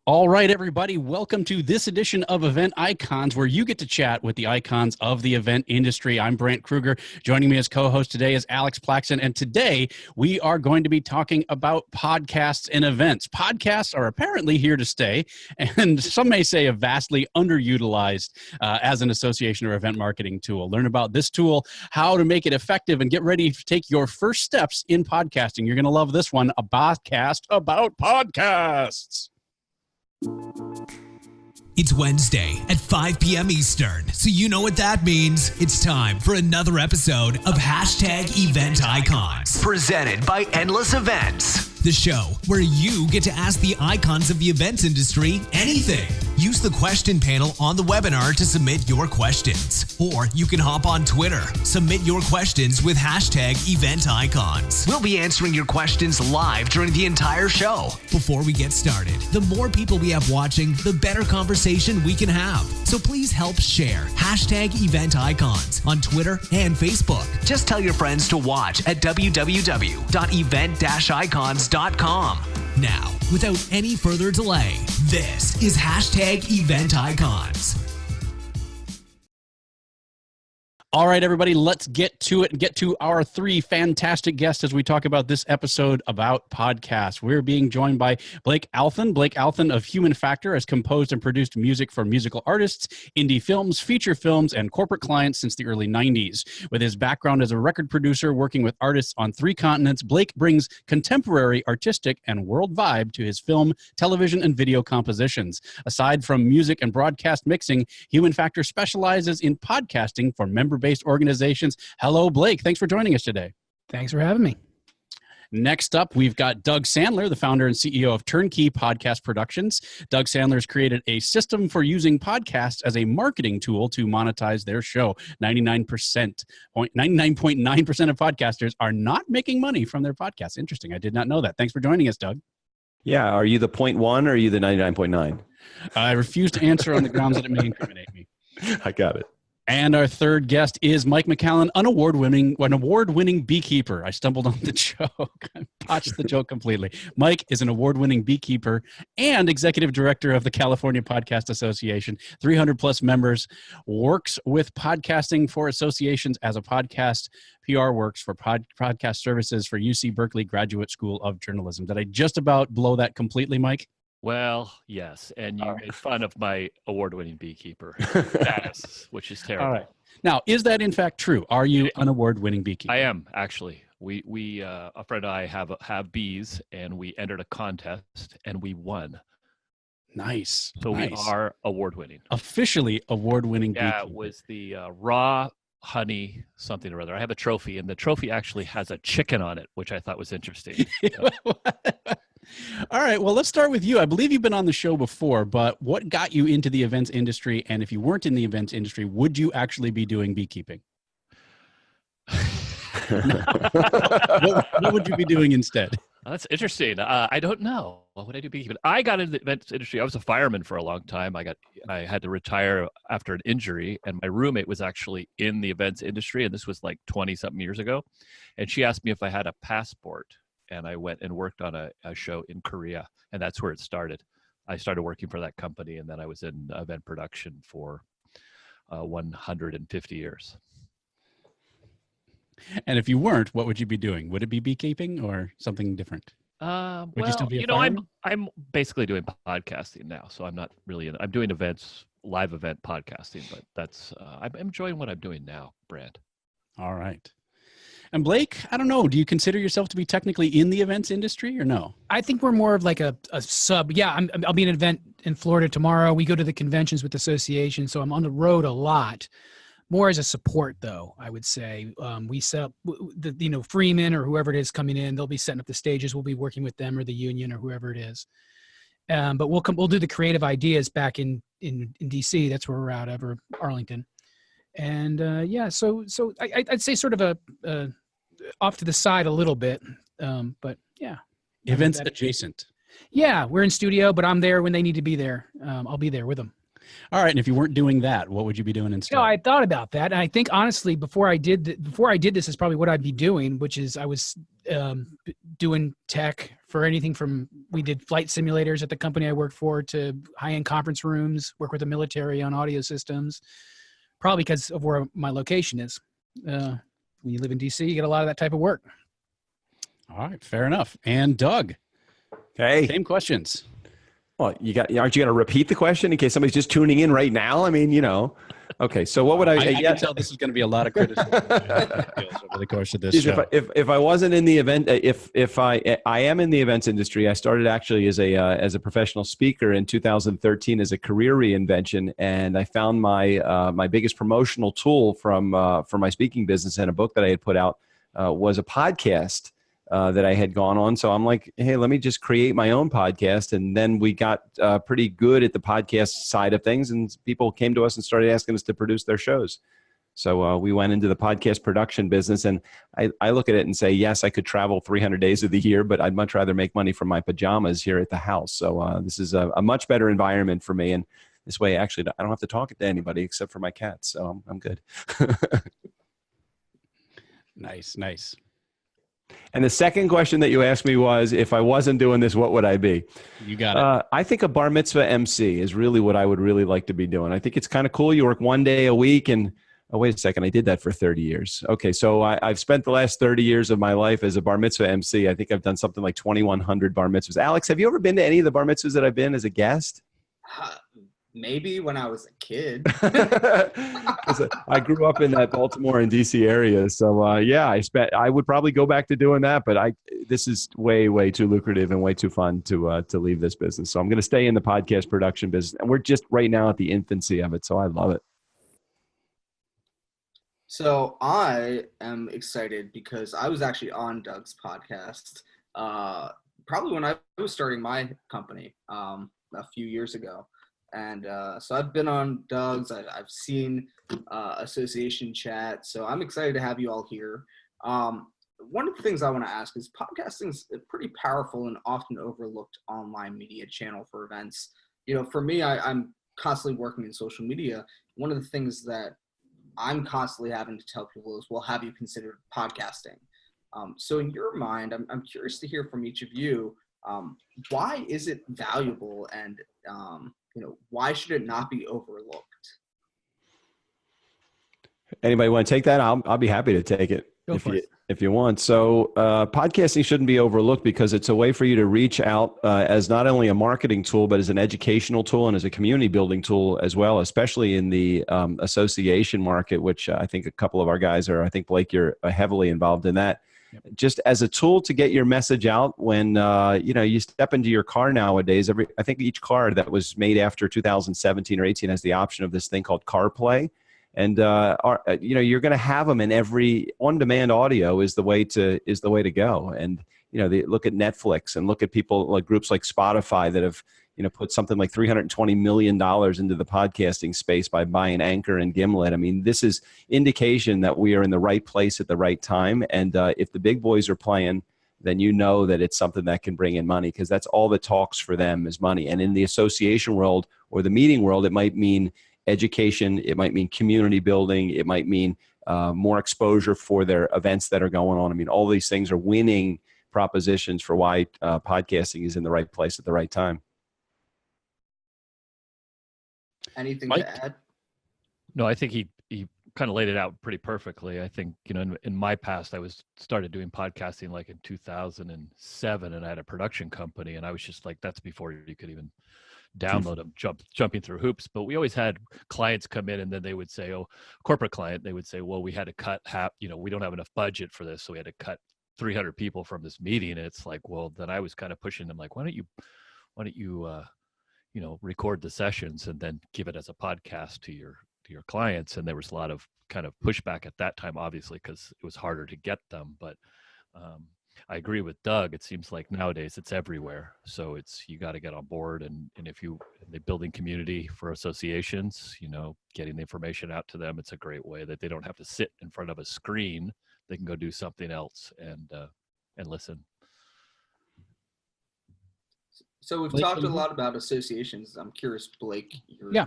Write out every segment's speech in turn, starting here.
All right, everybody, welcome to this edition of Event Icons, where you get to chat with the icons of the event industry. I'm Brant Kruger. Joining me as co-host today is Alex Plaxton, and today we are going to be talking about podcasts and events. Podcasts are apparently here to stay, and some may say a vastly underutilized as an association or event marketing tool. Learn about this tool, how to make it effective, and get ready to take your first steps in podcasting. You're going to love this one, a podcast about podcasts. It's Wednesday at 5 p.m. Eastern, so you know what that means. It's time for another episode of #Event Icons, presented by Endless Events, the show where you get to ask the icons of the events industry anything. Use the question panel on the webinar to submit your questions, or you can hop on Twitter. Submit your questions with #Event Icons. We'll be answering your questions live during the entire show. Before we get started, the more people we have watching, the better conversation we can have. So please help share #Event Icons on Twitter and Facebook. Just tell your friends to watch at www.event-icons.com. Now, without any further delay, this is #Event Icons. All right, everybody, let's get to it and get to our three fantastic guests as we talk about this episode about podcasts. We're being joined by Blake Althen. Blake Althen of Human Factor has composed and produced music for musical artists, indie films, feature films, and corporate clients since the early 90s. With his background as a record producer working with artists on 3 continents, Blake brings contemporary, artistic, and world vibe to his film, television, and video compositions. Aside from music and broadcast mixing, Human Factor specializes in podcasting for member-based organizations. Hello, Blake. Thanks for joining us today. Thanks for having me. Next up, we've got Doug Sandler, the founder and CEO of TurnKey Podcast Productions. Doug Sandler has created a system for using podcasts as a marketing tool to monetize their show. 99.9% of podcasters are not making money from their podcasts. Interesting. I did not know that. Thanks for joining us, Doug. Yeah. Are you the 0.1 or are you the 99.9? I refuse to answer on the grounds that it may incriminate me. I got it. And our third guest is Mike McAllen, an award-winning beekeeper. I stumbled on the joke. I botched the joke completely. Mike is an award-winning beekeeper and executive director of the California Podcast Association, 300-plus members, works with podcasting for associations as a podcast PR works for podcast services for UC Berkeley Graduate School of Journalism. Did I just about blow that completely, Mike? Well, yes, and you made fun of my award-winning beekeeper status, which is terrible. All right. Now, is that in fact true? Are you an award-winning beekeeper? I am, actually. We a friend and I have bees, and we entered a contest, and we won. Nice. So nice. We are award-winning. Officially award-winning beekeeper. Yeah, it was the raw honey something or other. I have a trophy, and the trophy actually has a chicken on it, which I thought was interesting. All right, well, let's start with you. I believe you've been on the show before, but what got you into the events industry? And if you weren't in the events industry, would you actually be doing beekeeping? What would you be doing instead? That's interesting. I don't know. What would I do beekeeping? I got into the events industry. I was a fireman for a long time. I had to retire after an injury, and my roommate was actually in the events industry, and this was like 20-something years ago. And she asked me if I had a passport. And I went and worked on a show in Korea, and that's where it started. I started working for that company, and then I was in event production for 150 years. And if you weren't, what would you be doing? Would it be beekeeping or something different? Well, I'm basically doing podcasting now, so I'm not really. I'm doing events, live event podcasting, but that's I'm enjoying what I'm doing now, Brad. All right. And Blake, I don't know, do you consider yourself to be technically in the events industry or no? I think we're more of like a sub. Yeah, I'll be at an event in Florida tomorrow. We go to the conventions with the association, so I'm on the road a lot. More as a support, though, I would say. We set up, Freeman or whoever it is coming in, they'll be setting up the stages. We'll be working with them or the union or whoever it is. But we'll do the creative ideas back in DC. That's where we're out over Arlington. And so I'd say sort of a off to the side a little bit, but yeah. Events adjacent. Yeah, we're in studio, but I'm there when they need to be there. I'll be there with them. All right, and if you weren't doing that, what would you be doing instead? I thought about that, and I think honestly, before I did this is probably what I'd be doing, which is I was doing tech for anything from, we did flight simulators at the company I worked for to high-end conference rooms, work with the military on audio systems, probably because of where my location is. When you live in DC, you get a lot of that type of work. All right, fair enough. And Doug, Hey. same questions. Well, aren't you going to repeat the question in case somebody's just tuning in right now? I mean, Okay, so what would I can tell this is going to be a lot of criticism over the course of this show. If I wasn't in the event, if I am in the events industry, I started actually as a professional speaker in 2013 as a career reinvention, and I found my biggest promotional tool for my speaking business and a book that I had put out was a podcast that I had gone on. So I'm like, hey, let me just create my own podcast. And then we got pretty good at the podcast side of things, and people came to us and started asking us to produce their shows. So we went into the podcast production business, and I look at it and say, yes, I could travel 300 days of the year, but I'd much rather make money from my pajamas here at the house. So this is a much better environment for me. And this way, actually, I don't have to talk to anybody except for my cats. So I'm good. Nice. And the second question that you asked me was, if I wasn't doing this, what would I be? You got it. I think a bar mitzvah MC is really what I would really like to be doing. I think it's kind of cool. You work one day a week, and oh, wait a second, I did that for 30 years. Okay, so I've spent the last 30 years of my life as a bar mitzvah MC. I think I've done something like 2,100 bar mitzvahs. Alex, have you ever been to any of the bar mitzvahs that I've been as a guest? Maybe when I was a kid. I grew up in that Baltimore and DC area. So yeah, I would probably go back to doing that, but this is way too lucrative and way too fun to leave this business. So I'm going to stay in the podcast production business, and we're just right now at the infancy of it. So I love it. So I am excited because I was actually on Doug's podcast, probably when I was starting my company a few years ago. And so I've been on Doug's, I've seen association chat, so I'm excited to have you all here. One of the things I want to ask is podcasting is a pretty powerful and often overlooked online media channel for events. For me, I'm constantly working in social media. One of the things that I'm constantly having to tell people is, well, have you considered podcasting? So in your mind, I'm curious to hear from each of you, why is it valuable, and why should it not be overlooked? Anybody want to take that? I'll be happy to take it if you want. So podcasting shouldn't be overlooked because it's a way for you to reach out as not only a marketing tool, but as an educational tool and as a community building tool as well, especially in the association market, which I think a couple of our guys are. I think, Blake, you're heavily involved in that. Just as a tool to get your message out when you step into your car nowadays. I think each car that was made after 2017 or 18 has the option of this thing called CarPlay, and you're going to have them in every on-demand audio is the way to go. And they look at Netflix and look at people like groups like Spotify that have put something like $320 million into the podcasting space by buying Anchor and Gimlet. I mean, this is indication that we are in the right place at the right time. And if the big boys are playing, then that it's something that can bring in money, because that's all that talks for them is money. And in the association world or the meeting world, it might mean education. It might mean community building. It might mean more exposure for their events that are going on. I mean, all these things are winning propositions for why podcasting is in the right place at the right time. Anything Mike? to add? No, I think he kind of laid it out pretty perfectly. I think, in my past, I started doing podcasting like in 2007, and I had a production company, and I was just like, that's before you could even download them, jumping through hoops. But we always had clients come in, and then they would say, corporate client, they would say, well, we had to cut half, we don't have enough budget for this, so we had to cut 300 people from this meeting. And it's like, well, then I was kind of pushing them like, why don't you record the sessions and then give it as a podcast to your clients. And there was a lot of kind of pushback at that time, obviously, because it was harder to get them. But I agree with Doug. It seems like nowadays it's everywhere. So you got to get on board. And if they're building community for associations, getting the information out to them, it's a great way that they don't have to sit in front of a screen. They can go do something else and listen. So we've Blake, talked a lot about associations. I'm curious, Blake. Yeah.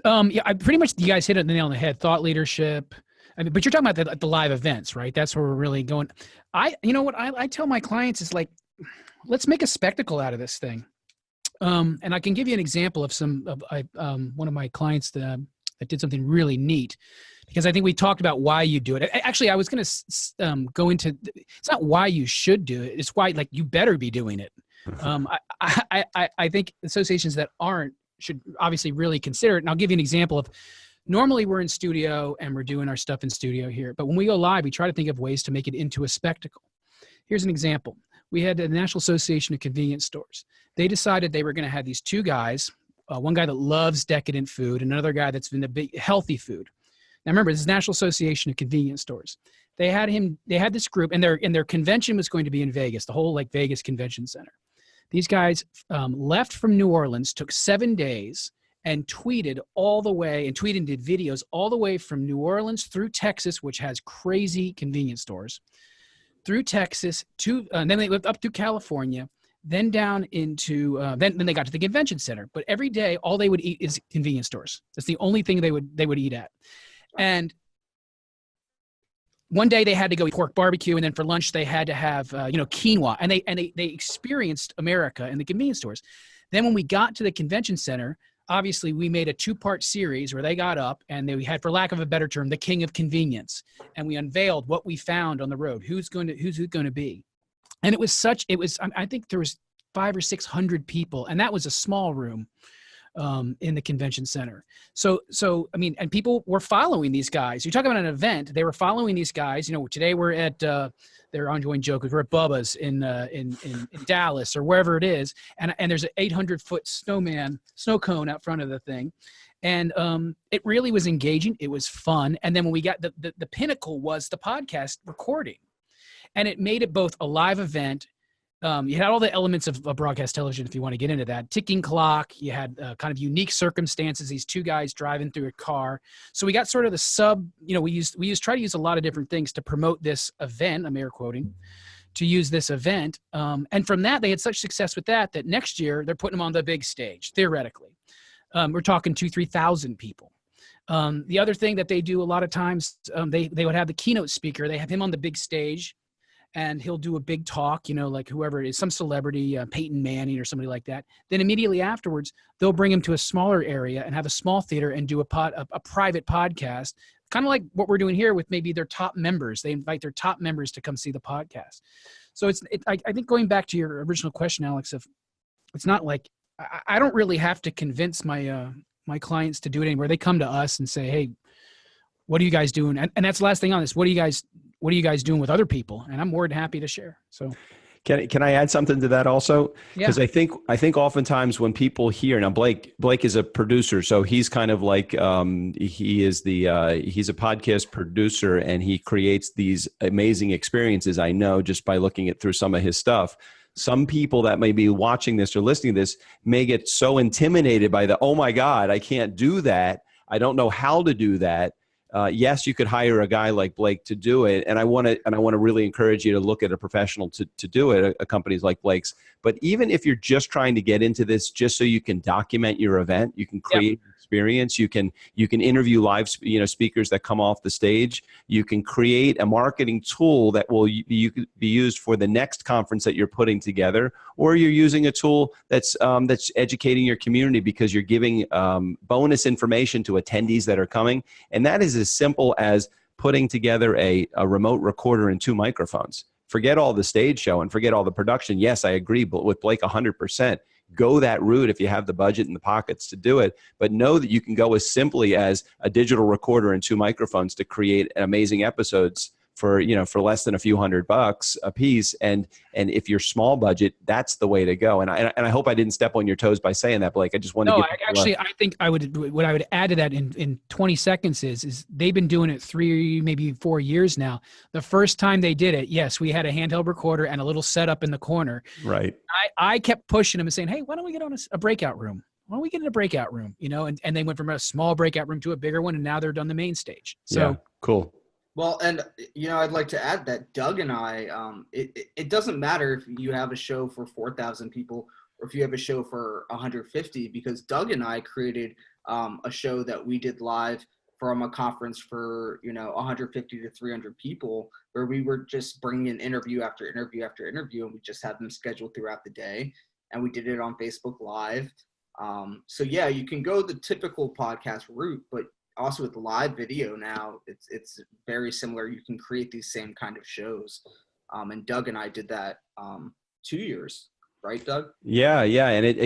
Pretty much you guys hit it on the nail on the head. Thought leadership, I mean, but you're talking about the live events, right? That's where we're really going. You know what I tell my clients is like, let's make a spectacle out of this thing. And I can give you an example of one of my clients that did something really neat, because I think we talked about why you do it. Actually, I was going to go into, it's not why you should do it. It's why, like, you better be doing it. I think associations that aren't should obviously really consider it. And I'll give you an example of, normally we're in studio and we're doing our stuff in studio here, but when we go live, we try to think of ways to make it into a spectacle. Here's an example. We had the National Association of Convenience Stores. They decided they were going to have these two guys, one guy that loves decadent food, and another guy that's been a big healthy food. Now remember, this is National Association of Convenience Stores. They had this group, and their convention was going to be in Vegas, the whole like Vegas Convention Center. These guys left from New Orleans, took 7 days, and tweeted all the way, and did videos all the way from New Orleans through Texas, which has crazy convenience stores, through Texas and then they lived up through California, then down into then they got to the convention center. But every day, all they would eat is convenience stores. That's the only thing they would eat at. And one day they had to go eat pork barbecue, and then for lunch they had to have quinoa. And they experienced America in the convenience stores. Then when we got to the convention center, obviously we made a 2-part series where they got up and we had, for lack of a better term, the king of convenience, and we unveiled what we found on the road. Who's going to be? And I think there was 500 or 600 people, and that was a small room in the convention center. So I mean, and people were following these guys. You're talking about an event. They were following these guys. Today we're at their ongoing joke is we're at Bubba's in Dallas or wherever it is, and there's an 800-foot snow cone out front of the thing, and it really was engaging. It was fun, and then when we got the pinnacle was the podcast recording, and it made it both a live event. You had all the elements of broadcast television, if you want to get into that. Ticking clock. You had kind of unique circumstances. These two guys driving through a car. So we got sort of the sub. We try to use a lot of different things to promote this event. I'm air quoting, to use this event. And from that, they had such success with that next year they're putting them on the big stage. Theoretically, we're talking 2,000-3,000 people. The other thing that they do a lot of times, they would have the keynote speaker. They have him on the big stage, and he'll do a big talk, like whoever it is, some celebrity, Peyton Manning or somebody like that. Then immediately afterwards, they'll bring him to a smaller area and have a small theater and do a private podcast, kind of like what we're doing here with maybe their top members. They invite their top members to come see the podcast. So I think going back to your original question, Alex, it's not like I don't really have to convince my clients to do it anymore. They come to us and say, hey, what are you guys doing? And that's the last thing on this. What are you guys doing with other people? And I'm more than happy to share. So can I add something to that also? Because Yeah. I think oftentimes when people hear, now Blake is a producer, so he's kind of like he's a podcast producer, and he creates these amazing experiences. I know just by looking through some of his stuff. Some people that may be watching this or listening to this may get so intimidated by oh my God, I can't do that. I don't know how to do that. Yes, you could hire a guy like Blake to do it, and I want to really encourage you to look at a professional to do it, a companies like Blake's. But even if you're just trying to get into this, just so you can document your event, you can create experience. You can interview live speakers that come off the stage. You can create a marketing tool that will be used for the next conference that you're putting together, or you're using a tool that's educating your community because you're giving bonus information to attendees that are coming, and that is as simple as putting together a remote recorder and 2 microphones. Forget all the stage show and forget all the production. Yes, I agree with Blake 100%. Go that route if you have the budget and the pockets to do it. But know that you can go as simply as a digital recorder and 2 microphones to create amazing episodes for less than a few $100 a piece. And if you're small budget, that's the way to go. And I hope I didn't step on your toes by saying that, Blake. I just wanted to I think what I would add to that in 20 seconds is they've been doing it 3, maybe 4 years now. The first time they did it, yes, we had a handheld recorder and a little setup in the corner. Right. I kept pushing them and saying, hey, why don't we get on a breakout room? Why don't we get in a breakout room? And they went from a small breakout room to a bigger one, and now they're on the main stage. So yeah, cool. Well, and I'd like to add that Doug and I, it doesn't matter if you have a show for 4,000 people or if you have a show for 150, because Doug and I created a show that we did live from a conference for, 150 to 300 people, where we were just bringing in interview after interview after interview, and we just had them scheduled throughout the day. And we did it on Facebook Live. So yeah, you can go the typical podcast route, but also with live video now, it's very similar. You can create these same kind of shows. And Doug and I did that 2 years. Right, Doug? Yeah. And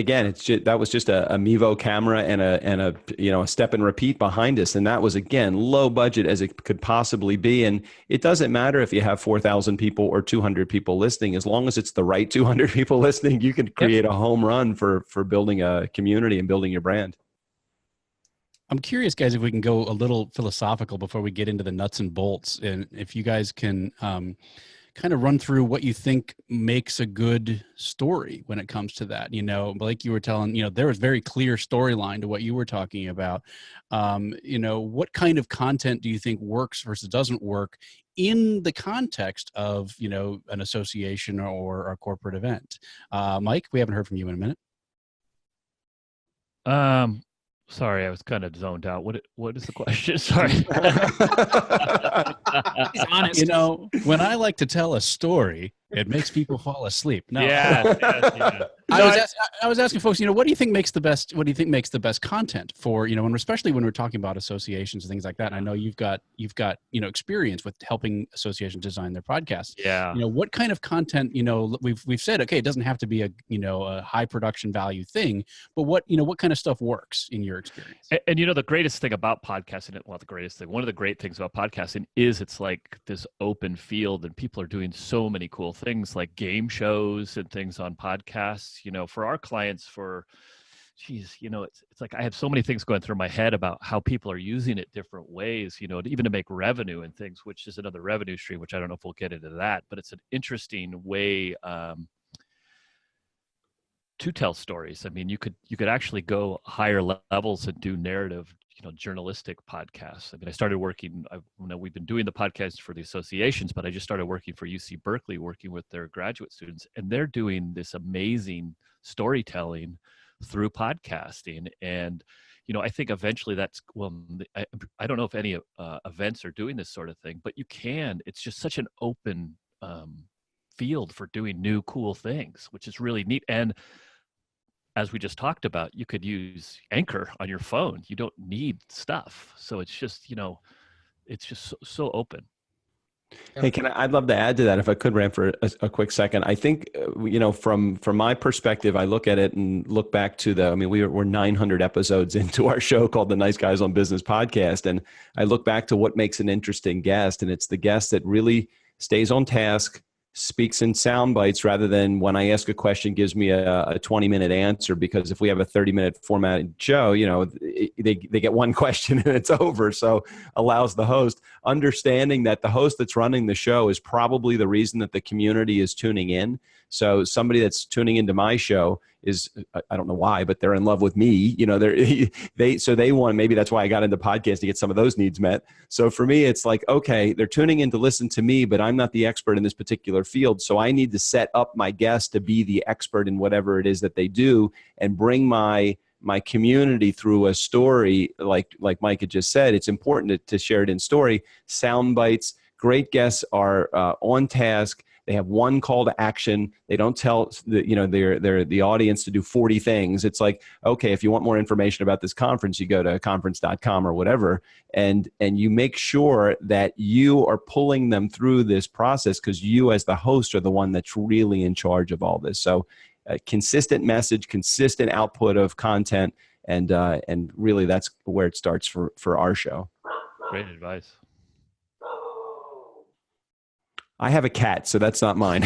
that was just a Mevo camera and a step and repeat behind us. And that was, again, low budget as it could possibly be. And it doesn't matter if you have 4,000 people or 200 people listening, as long as it's the right 200 people listening, you can create a home run for building a community and building your brand. I'm curious, guys, if we can go a little philosophical before we get into the nuts and bolts, and if you guys can kind of run through what you think makes a good story when it comes to that. Like you were telling, there was very clear storyline to what you were talking about. What kind of content do you think works versus doesn't work in the context of, an association or a corporate event? Mike, we haven't heard from you in a minute. Sorry, I was kind of zoned out. What is the question? Sorry. He's honest. When I like to tell a story, it makes people fall asleep. No. Yeah. I was asking folks, what do you think makes the best content for, and especially when we're talking about associations and things like that. And I know you've got experience with helping associations design their podcasts. Yeah. What kind of content, we've said, okay, it doesn't have to be a high production value thing, but what kind of stuff works in your experience? And the greatest thing about podcasting, one of the great things about podcasting is it's like this open field, and people are doing so many cool things like game shows and things on podcasts. For our clients, it's like I have so many things going through my head about how people are using it different ways, even to make revenue and things, which is another revenue stream, which I don't know if we'll get into that, but it's an interesting way to tell stories. I mean, you could actually go higher levels and do narrative, journalistic podcasts. I mean, I started working, we've been doing the podcasts for the associations, but I just started working for UC Berkeley, working with their graduate students, and they're doing this amazing storytelling through podcasting. And, I think eventually I don't know if any events are doing this sort of thing, but it's just such an open field for doing new, cool things, which is really neat. And as we just talked about, you could use Anchor on your phone. You don't need stuff. So it's just, it's just so open. Hey, I'd love to add to that if I could, Ram, for a quick second. I think, from my perspective, I look at it and look back to we're 900 episodes into our show called the Nice Guys on Business podcast. And I look back to what makes an interesting guest. And it's the guest that really stays on task, speaks in sound bites, rather than when I ask a question gives me a 20-minute answer. Because if we have a 30-minute formatted show, they get one question and it's over. So allows the host, understanding that the host that's running the show is probably the reason that the community is tuning in. So somebody that's tuning into my show is, I don't know why, but they're in love with me. They want, maybe that's why I got into podcasting to get some of those needs met. So for me, it's like, okay, they're tuning in to listen to me, but I'm not the expert in this particular field. So I need to set up my guest to be the expert in whatever it is that they do, and bring my community through a story. Like Mike had just said, it's important to share it in story. Sound bites. Great guests are on task. They have one call to action. They don't tell the audience to do 40 things. It's like, okay, if you want more information about this conference, you go to conference.com or whatever, and you make sure that you are pulling them through this process, because you as the host are the one that's really in charge of all this. So consistent message, consistent output of content, and really that's where it starts for our show. Great advice. I have a cat, so that's not mine.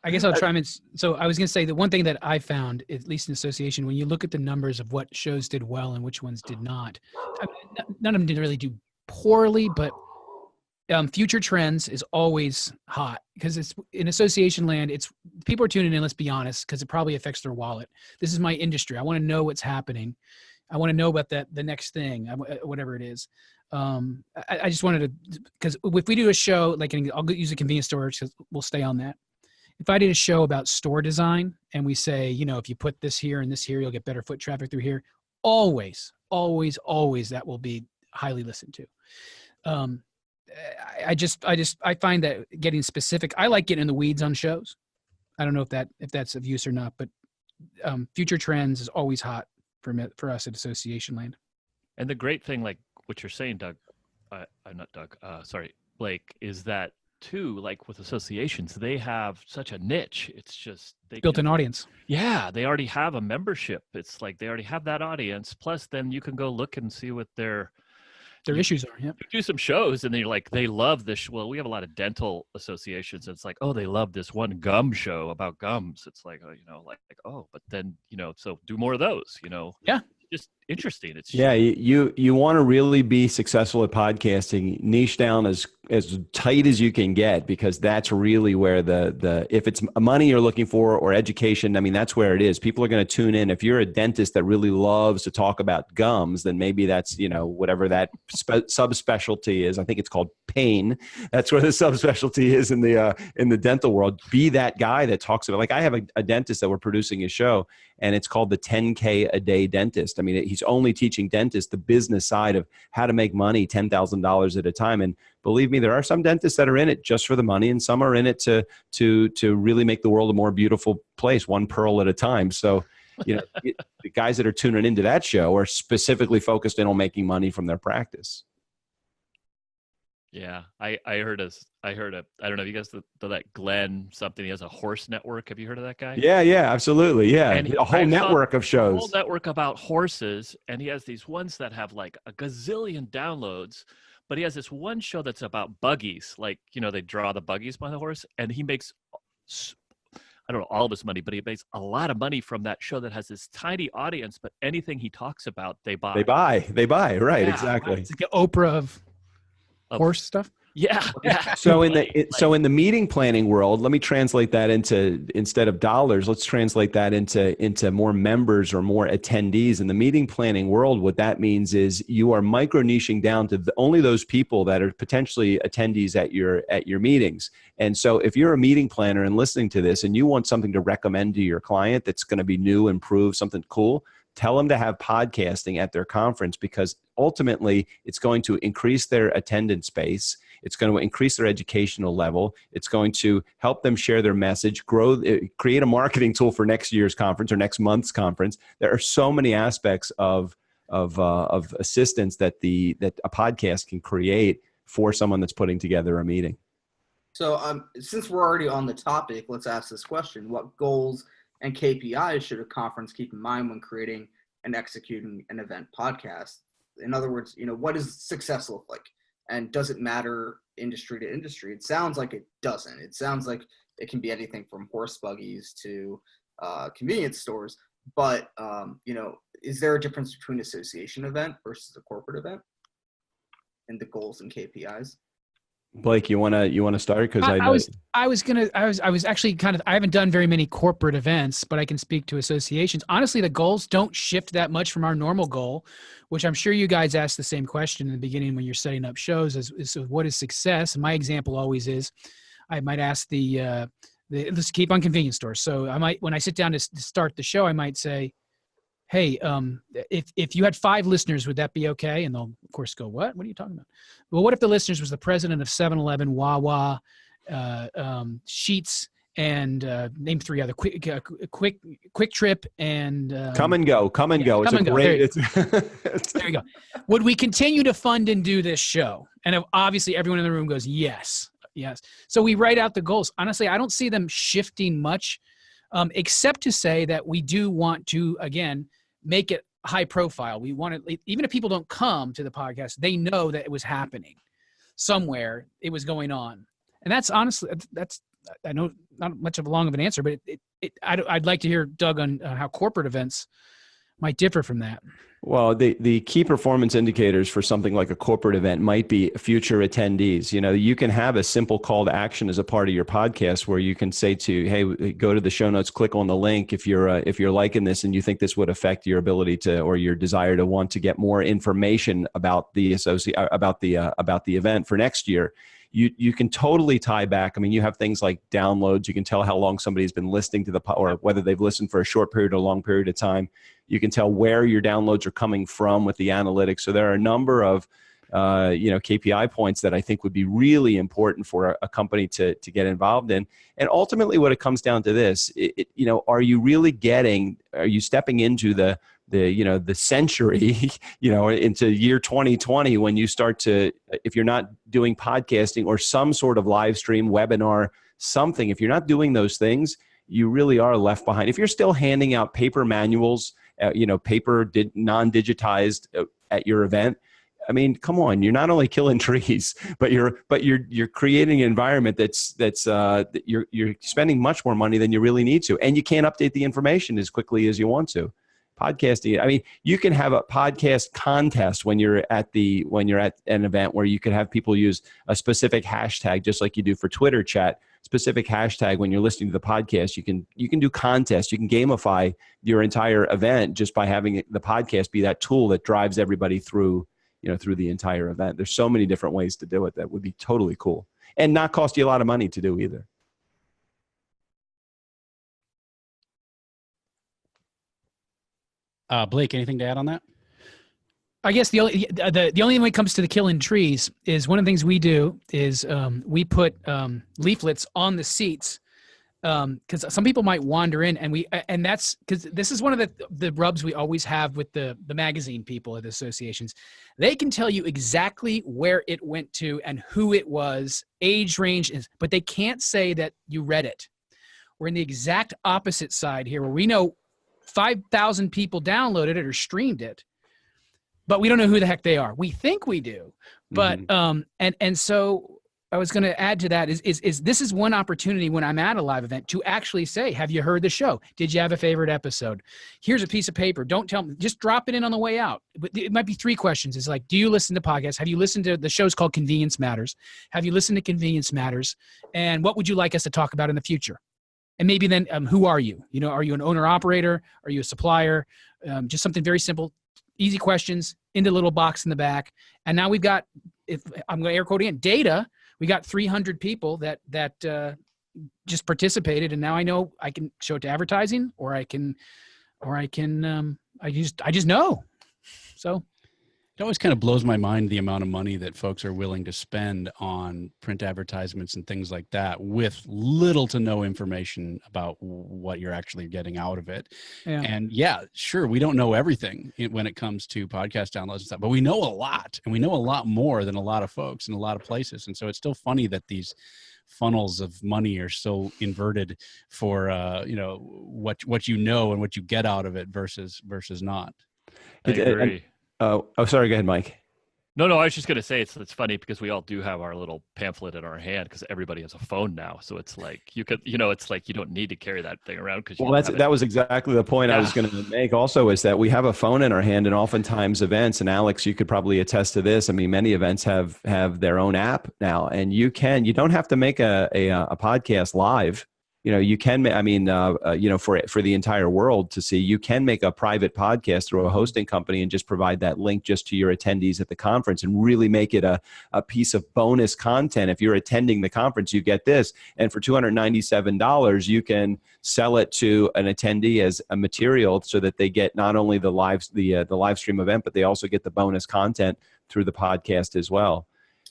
I guess I'll try and, so I was going to say the one thing that I found, at least in association, when you look at the numbers of what shows did well and which ones did not, none of them did really do poorly, but future trends is always hot, because it's in association land. It's people are tuning in, let's be honest, because it probably affects their wallet. This is my industry. I want to know what's happening. I want to know about the next thing, whatever it is. I just wanted to, because if we do a show, like I'll use a convenience store, because we'll stay on that. If I did a show about store design and we say, if you put this here and this here, you'll get better foot traffic through here, always that will be highly listened to. I find that getting specific, I like getting in the weeds on shows. I don't know if that's of use or not, but future trends is always hot for us at Association Land. And the great thing, like what you're saying, Doug, I'm not Doug, sorry, Blake, is that too, like with associations, they have such a niche. It's just they built an audience. Yeah, they already have a membership. It's like they already have that audience. Plus, then you can go look and see what their issues are. Yeah, do some shows, and then you're like, they love this. Well, we have a lot of dental associations. It's like, oh, they love this one gum show about gums. It's like, but then so do more of those. Yeah. Just interesting. It's yeah. You want to really be successful at podcasting, niche down as tight as you can get, because that's really where the if it's money you're looking for or education, I mean, that's where it is. People are going to tune in. If you're a dentist that really loves to talk about gums, then maybe that's whatever that subspecialty is. I think it's called pain. That's where the subspecialty is in the dental world. Be that guy that talks about, like, I have a dentist that we're producing a show, and it's called the 10K a day dentist. I mean, he's only teaching dentists the business side of how to make money, $10,000 at a time. And believe me, there are some dentists that are in it just for the money, and some are in it to really make the world a more beautiful place, one pearl at a time. So, the guys that are tuning into that show are specifically focused in on making money from their practice. Yeah, I heard I don't know if you guys know that Glenn something. He has a horse network. Have you heard of that guy? Yeah, absolutely. Yeah, and a whole network of shows. A whole network about horses, and he has these ones that have like a gazillion downloads. But he has this one show that's about buggies. Like, they draw the buggies by the horse, and he makes, I don't know all of his money, but he makes a lot of money from that show that has this tiny audience. But anything he talks about, they buy. They buy. Right, yeah, exactly. It's like the Oprah of horse stuff. Yeah. So in the meeting planning world, let me translate that into, instead of dollars, let's translate that into more members or more attendees. In the meeting planning world, what that means is you are micro niching down to only those people that are potentially attendees at your meetings. And so if you're a meeting planner and listening to this and you want something to recommend to your client that's going to be new, improved, something cool, tell them to have podcasting at their conference, because ultimately it's going to increase their attendance base. It's going to increase their educational level. It's going to help them share their message, create a marketing tool for next year's conference or next month's conference. There are so many aspects of assistance that a podcast can create for someone that's putting together a meeting. So since we're already on the topic, let's ask this question. What goals and KPIs should a conference keep in mind when creating and executing an event podcast? In other words, what does success look like? And does it matter industry to industry? It sounds like it doesn't. It sounds like it can be anything from horse buggies to convenience stores. But, is there a difference between an association event versus a corporate event in the goals and KPIs? Blake, you want to start? Because I was actually I haven't done very many corporate events, but I can speak to associations. Honestly, the goals don't shift that much from our normal goal, which I'm sure you guys asked the same question in the beginning when you're setting up shows is what is success? And my example always is, I might ask let's keep on convenience stores. So when I sit down to start the show, I might say, hey, if you had 5 listeners, would that be okay? And they'll, of course, go, what? What are you talking about? Well, what if the listeners was the president of 7-Eleven, Wawa, Sheetz, and name 3 other Quick Trip and Come and Go. It's a great. There you go. Would we continue to fund and do this show? And obviously, everyone in the room goes, yes. So we write out the goals. Honestly, I don't see them shifting much, except to say that we do want to, again, make it high profile. We want to, even if people don't come to the podcast, they know that it was happening somewhere. It was going on. And that's honestly, I know not much of a long of an answer, but I'd like to hear Doug on how corporate events might differ from that. Well, the key performance indicators for something like a corporate event might be future attendees. You can have a simple call to action as a part of your podcast where you can say hey, go to the show notes, click on the link if you're liking this and you think this would affect your ability to, or your desire to want to get more information about the event for next year. you can totally tie back. I mean, you have things like downloads. You can tell how long somebody's been listening to or whether they've listened for a short period or a long period of time. You can tell where your downloads are coming from with the analytics. So there are a number of KPI points that I think would be really important for a company to get involved in. And ultimately what it comes down to this, are you stepping into the century, into year 2020, when you start to, if you're not doing podcasting or some sort of live stream, webinar, something, if you're not doing those things, you really are left behind. If you're still handing out paper manuals, non-digitized at your event, I mean, come on! You're not only killing trees, but you're creating an environment that's you're spending much more money than you really need to, and you can't update the information as quickly as you want to. Podcasting. I mean, you can have a podcast contest when you're at an event where you could have people use a specific hashtag, just like you do for Twitter chat. Specific hashtag when you're listening to the podcast. You can do contests. You can gamify your entire event just by having the podcast be that tool that drives everybody through the entire event. There's so many different ways to do it that would be totally cool and not cost you a lot of money to do either. Blake, anything to add on that? I guess the only thing when it comes to the killing trees is one of the things we do is we put leaflets on the seats because some people might wander in, and that's because this is one of the rubs we always have with the magazine people at the associations. They can tell you exactly where it went to and who it was, age range is, but they can't say that you read it. We're in the exact opposite side here, where we know 5,000 people downloaded it or streamed it, but we don't know who the heck they are. We think we do, but and so I was going to add to that is this is one opportunity when I'm at a live event to actually say, have you heard the show? Did you have a favorite episode? Here's a piece of paper. Don't tell me. Just drop it in on the way out. But it might be 3 questions. It's like, do you listen to podcasts? Have you listened to the show's called Convenience Matters? Have you listened to Convenience Matters? And what would you like us to talk about in the future? And maybe then, who are you? Are you an owner operator? Are you a supplier? Just something very simple, easy questions into a little box in the back. And now we've got, if I'm going to air quote again, data. We got 300 people that just participated, and now I know I can show it to advertising, or I just know. So it always kind of blows my mind the amount of money that folks are willing to spend on print advertisements and things like that with little to no information about what you're actually getting out of it. Yeah. And yeah, sure, we don't know everything when it comes to podcast downloads and stuff, but we know a lot, and we know a lot more than a lot of folks in a lot of places. And so it's still funny that these funnels of money are so inverted for what you know and what you get out of it versus not. I agree. Oh, sorry. Go ahead, Mike. No, I was just going to say it's funny because we all do have our little pamphlet in our hand because everybody has a phone now. So it's like it's like you don't need to carry that thing around because that was exactly the point I was going to make. Also, is that we have a phone in our hand, and oftentimes events. And Alex, you could probably attest to this. I mean, many events have their own app now, and you don't have to make a podcast live. You can, for the entire world to see, you can make a private podcast through a hosting company and just provide that link just to your attendees at the conference and really make it a piece of bonus content. If you're attending the conference, you get this. And for $297, you can sell it to an attendee as a material so that they get not only the live stream event, but they also get the bonus content through the podcast as well.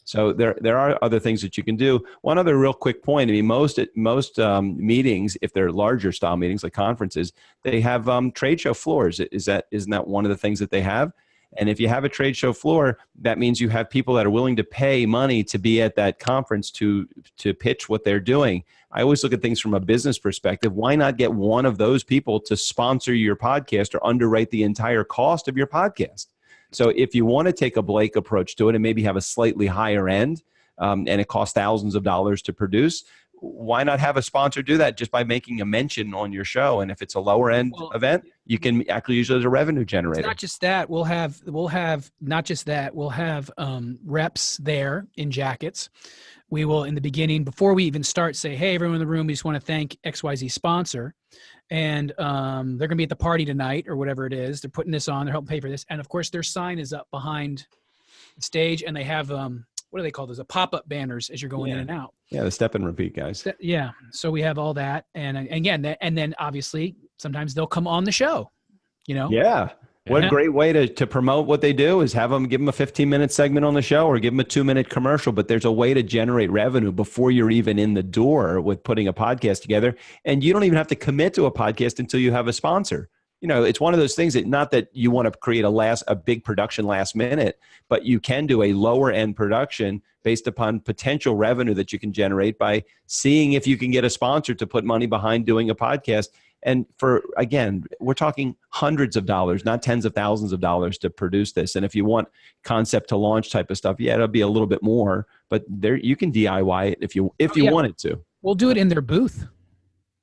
So there are other things that you can do. One other real quick point. I mean, most meetings, if they're larger style meetings like conferences, they have trade show floors. Isn't that one of the things that they have? And if you have a trade show floor, that means you have people that are willing to pay money to be at that conference to pitch what they're doing. I always look at things from a business perspective. Why not get one of those people to sponsor your podcast or underwrite the entire cost of your podcast? So if you want to take a Blake approach to it and maybe have a slightly higher end and it costs thousands of dollars to produce, why not have a sponsor do that just by making a mention on your show? And if it's a lower end event, you can actually use it as a revenue generator. It's not just that. We'll have not just that. We'll have reps there in jackets. We will, in the beginning, before we even start, say, hey, everyone in the room, we just want to thank XYZ sponsor. And they're going to be at the party tonight or whatever it is. They're putting this on. They're helping pay for this. And, of course, their sign is up behind the stage, and they have what do they call those? Pop-up banners as you're going in and out. Yeah, the step and repeat guys. Yeah. So we have all that. And again, and then obviously sometimes they'll come on the show, Yeah. What a great way to promote what they do is give them a 15-minute segment on the show or give them a 2-minute commercial. But there's a way to generate revenue before you're even in the door with putting a podcast together. And you don't even have to commit to a podcast until you have a sponsor. It's one of those things that not that you want to create a big production last minute, but you can do a lower end production based upon potential revenue that you can generate by seeing if you can get a sponsor to put money behind doing a podcast. And we're talking hundreds of dollars, not tens of thousands of dollars to produce this. And if you want concept to launch type of stuff, it'll be a little bit more, but there you can DIY it if you wanted to. We'll do it in their booth.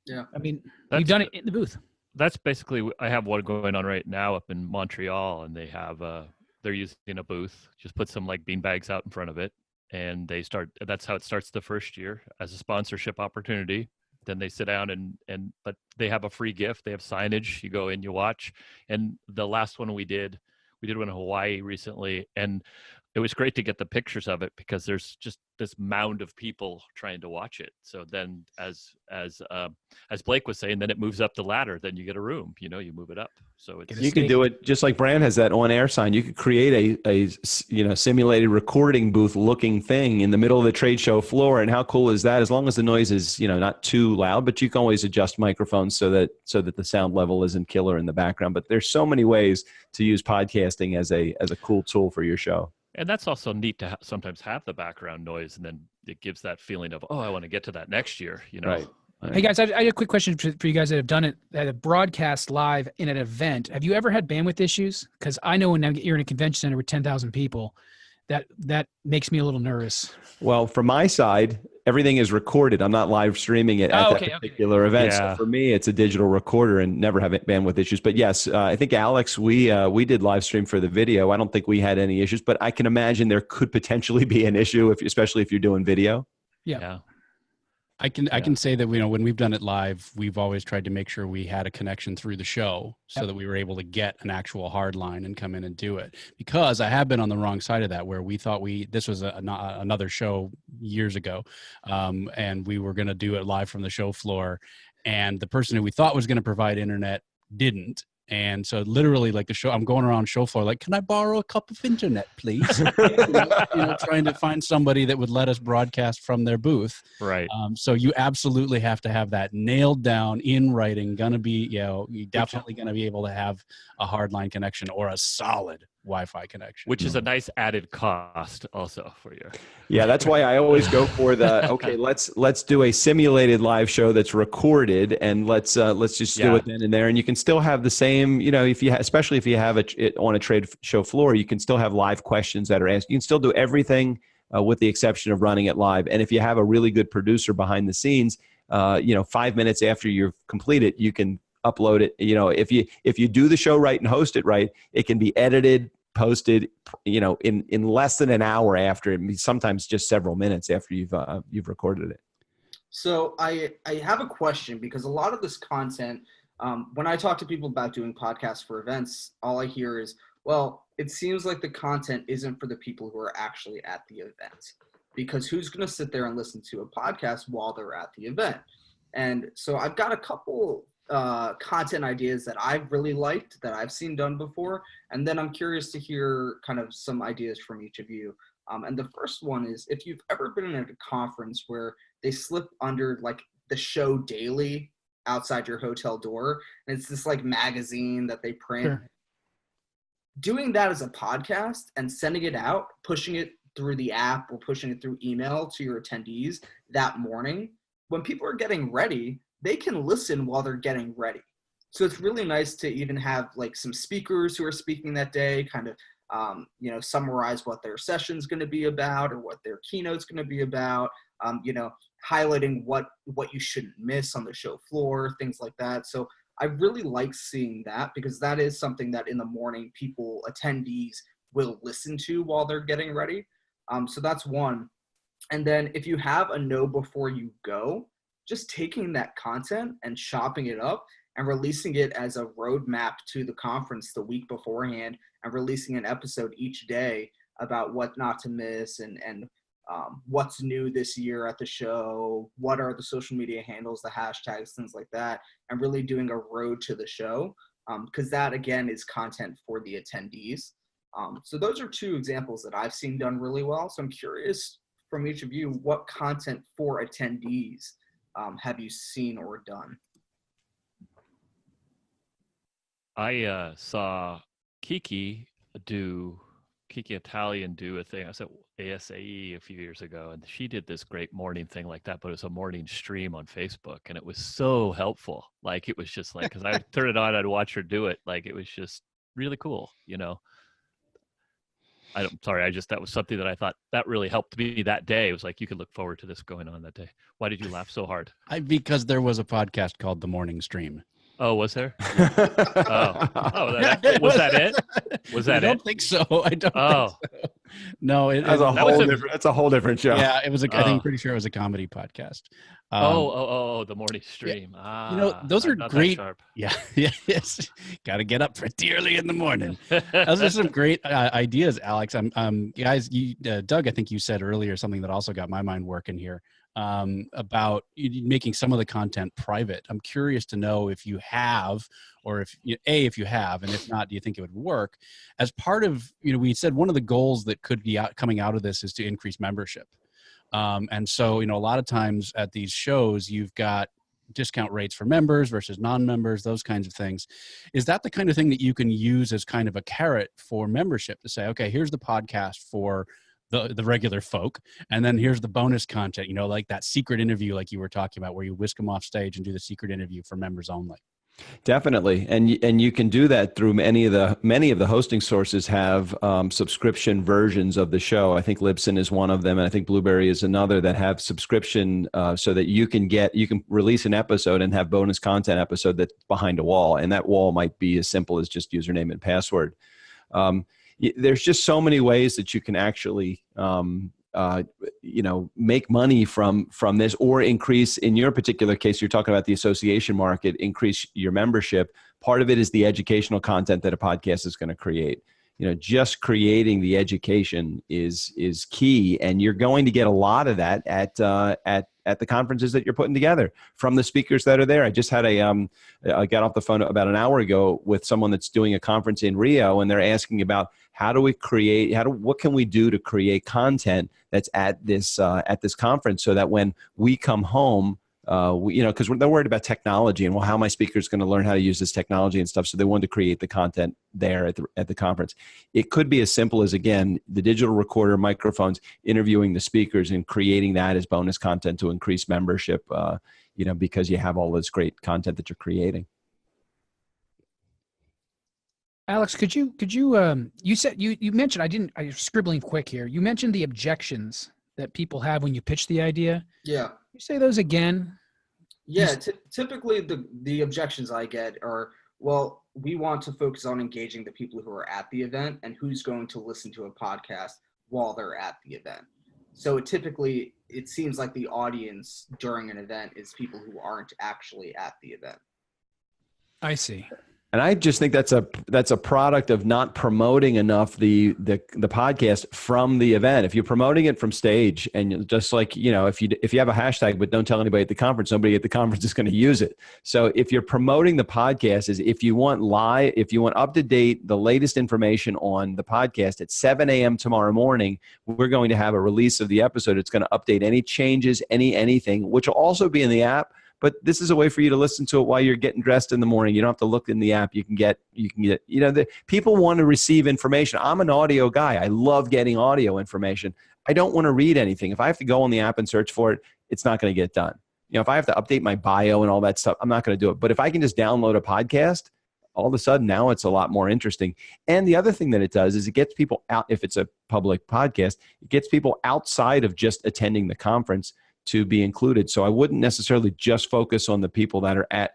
Yeah. I mean, we've done it in the booth. That's basically, I have one going on right now up in Montreal, and they have, they're using a booth, just put some like bean bags out in front of it. And that's how it starts the first year as a sponsorship opportunity. Then they sit down but they have a free gift. They have signage. You go in, you watch. And the last one we did one in Hawaii recently, and it was great to get the pictures of it because there's just this mound of people trying to watch it. So then as Blake was saying, then it moves up the ladder, then you get a room, you move it up. So you can do it just like Brand has that on air sign. You could create a simulated recording booth looking thing in the middle of the trade show floor. And how cool is that? As long as the noise is, not too loud, but you can always adjust microphones so that the sound level isn't killer in the background. But there's so many ways to use podcasting as a cool tool for your show. And that's also neat to sometimes have the background noise, and then it gives that feeling of, I want to get to that next year, Right. Hey guys, I have a quick question for you guys that have done it, that have broadcast live in an event. Have you ever had bandwidth issues? Because I know when you're in a convention center with 10,000 people, that makes me a little nervous. Well, from my side, everything is recorded. I'm not live streaming it at that particular event. Yeah. So for me, it's a digital recorder and never have bandwidth issues. But yes, I think Alex, we did live stream for the video. I don't think we had any issues, but I can imagine there could potentially be an issue especially if you're doing video. Yeah. I can say that when we've done it live, we've always tried to make sure we had a connection through the show so that we were able to get an actual hard line and come in and do it. Because I have been on the wrong side of that, where we thought this was another show years ago, and we were going to do it live from the show floor, and the person who we thought was going to provide internet didn't. And so literally like the show, I'm going around show floor, like, can I borrow a cup of internet, please? Trying to find somebody that would let us broadcast from their booth. Right. So you absolutely have to have that nailed down in writing. You're definitely going to be able to have a hardline connection or a solid Wi-Fi connection, which is a nice added cost also for you. Yeah, that's why I always go for let's do a simulated live show that's recorded, and let's just do it then and there, and you can still have the same, especially if you have it on a trade show floor, you can still have live questions that are asked. You can still do everything with the exception of running it live. And if you have a really good producer behind the scenes, 5 minutes after you've completed, you can upload it. If you do the show right and host it right, it can be edited, posted, in less than an hour after, sometimes just several minutes after you've recorded it. So I have a question, because a lot of this content, when I talk to people about doing podcasts for events, all I hear is, well, it seems like the content isn't for the people who are actually at the event, because who's going to sit there and listen to a podcast while they're at the event? And so I've got a couple content ideas that I've really liked that I've seen done before, and then I'm curious to hear kind of some ideas from each of you. And the first one is, if you've ever been at a conference where they slip under like the show daily outside your hotel door, and it's this like magazine that they print. Sure. Doing that as a podcast and sending it out, pushing it through the app or pushing it through email to your attendees that morning, when people are getting ready, they can listen while they're getting ready. So it's really nice to even have like some speakers who are speaking that day, kind of, summarize what their session's going to be about or what their keynote's going to be about, highlighting what you shouldn't miss on the show floor, things like that. So I really like seeing that, because that is something that in the morning attendees will listen to while they're getting ready. So that's one. And then if you have a know before you go, just taking that content and chopping it up and releasing it as a roadmap to the conference the week beforehand, and releasing an episode each day about what not to miss and what's new this year at the show, what are the social media handles, the hashtags, things like that, and really doing a road to the show, because that, again, is content for the attendees. So those are two examples that I've seen done really well. So I'm curious from each of you, what content for attendees have you seen or done? I saw Kiki Italian do a thing. I was at ASAE a few years ago, and she did this great morning thing like that, but it was a morning stream on Facebook, and it was so helpful. Like, it was just like, because I turn it on, I'd watch her do it. Like, it was just really cool, you know. That was something that I thought that really helped me that day. It was like, you could look forward to this going on that day. Why did you laugh so hard? Because there was a podcast called The Morning Stream. Oh, was there? Was that it? Was that I don't think so. I don't think so. No, that's a whole different show. Yeah, it was. I'm pretty sure it was a comedy podcast. The morning stream. Yeah. You know, those are great. Yeah, yes. Got to get up pretty early in the morning. Those are some great ideas, Alex. Guys, Doug, I think you said earlier something that also got my mind working here. About making some of the content private. I'm curious to know if you have, or if you have, and if not, do you think it would work? As part of, we said one of the goals that could be coming out of this is to increase membership. And so, a lot of times at these shows, you've got discount rates for members versus non-members, those kinds of things. Is that the kind of thing that you can use as kind of a carrot for membership to say, okay, here's the podcast for the regular folk, and then here's the bonus content, like that secret interview like you were talking about, where you whisk them off stage and do the secret interview for members only? Definitely, and you can do that through many of the hosting sources have subscription versions of the show. I think Libsyn is one of them, and I think Blueberry is another that have subscription, so that you can release an episode and have bonus content episode that's behind a wall, and that wall might be as simple as just username and password. There's just so many ways that you can actually, make money from this, or increase, in your particular case, you're talking about the association market, increase your membership. Part of it is the educational content that a podcast is going to create. Just creating the education is key, and you're going to get a lot of that at the conferences that you're putting together from the speakers that are there. I just had I got off the phone about an hour ago with someone that's doing a conference in Rio, and they're asking about what can we do to create content that's at this conference, so that when we come home, because they're worried about technology and, well, how are my speakers going to learn how to use this technology and stuff. So they wanted to create the content there at the conference. It could be as simple as, again, the digital recorder, microphones, interviewing the speakers and creating that as bonus content to increase membership, because you have all this great content that you're creating. Alex, could you you said you mentioned, I'm scribbling quick here. You mentioned the objections that people have when you pitch the idea. Yeah. Can you say those again? Yeah, typically the objections I get are, well, we want to focus on engaging the people who are at the event and who's going to listen to a podcast while they're at the event. So it seems like the audience during an event is people who aren't actually at the event. I see. And I just think that's a product of not promoting enough the podcast from the event. If you're promoting it from stage, and just like, if you have a hashtag but don't tell anybody at the conference, nobody at the conference is going to use it. So if you're promoting the podcast, if you want up to date, the latest information on the podcast at 7 a.m. tomorrow morning, we're going to have a release of the episode. It's going to update any changes, anything, which will also be in the app. But this is a way for you to listen to it while you're getting dressed in the morning. You don't have to look in the app. You can get, people want to receive information. I'm an audio guy. I love getting audio information. I don't want to read anything. If I have to go on the app and search for it, it's not going to get done. If I have to update my bio and all that stuff, I'm not going to do it. But if I can just download a podcast, all of a sudden now it's a lot more interesting. And the other thing that it does is it gets people out, if it's a public podcast, it gets people outside of just attending the conference to be included. So I wouldn't necessarily just focus on the people that are at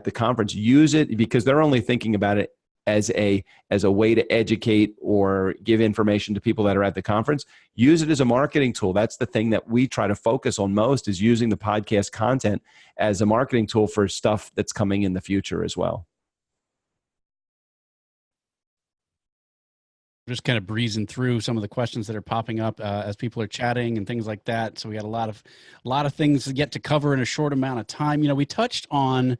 the conference. Use it because they're only thinking about it as a way to educate or give information to people that are at the conference. Use it as a marketing tool. That's the thing that we try to focus on most, is using the podcast content as a marketing tool for stuff that's coming in the future as well. just kind of breezing through some of the questions that are popping up as people are chatting and things like that. So we got a lot of things to get to cover in a short amount of time. We touched on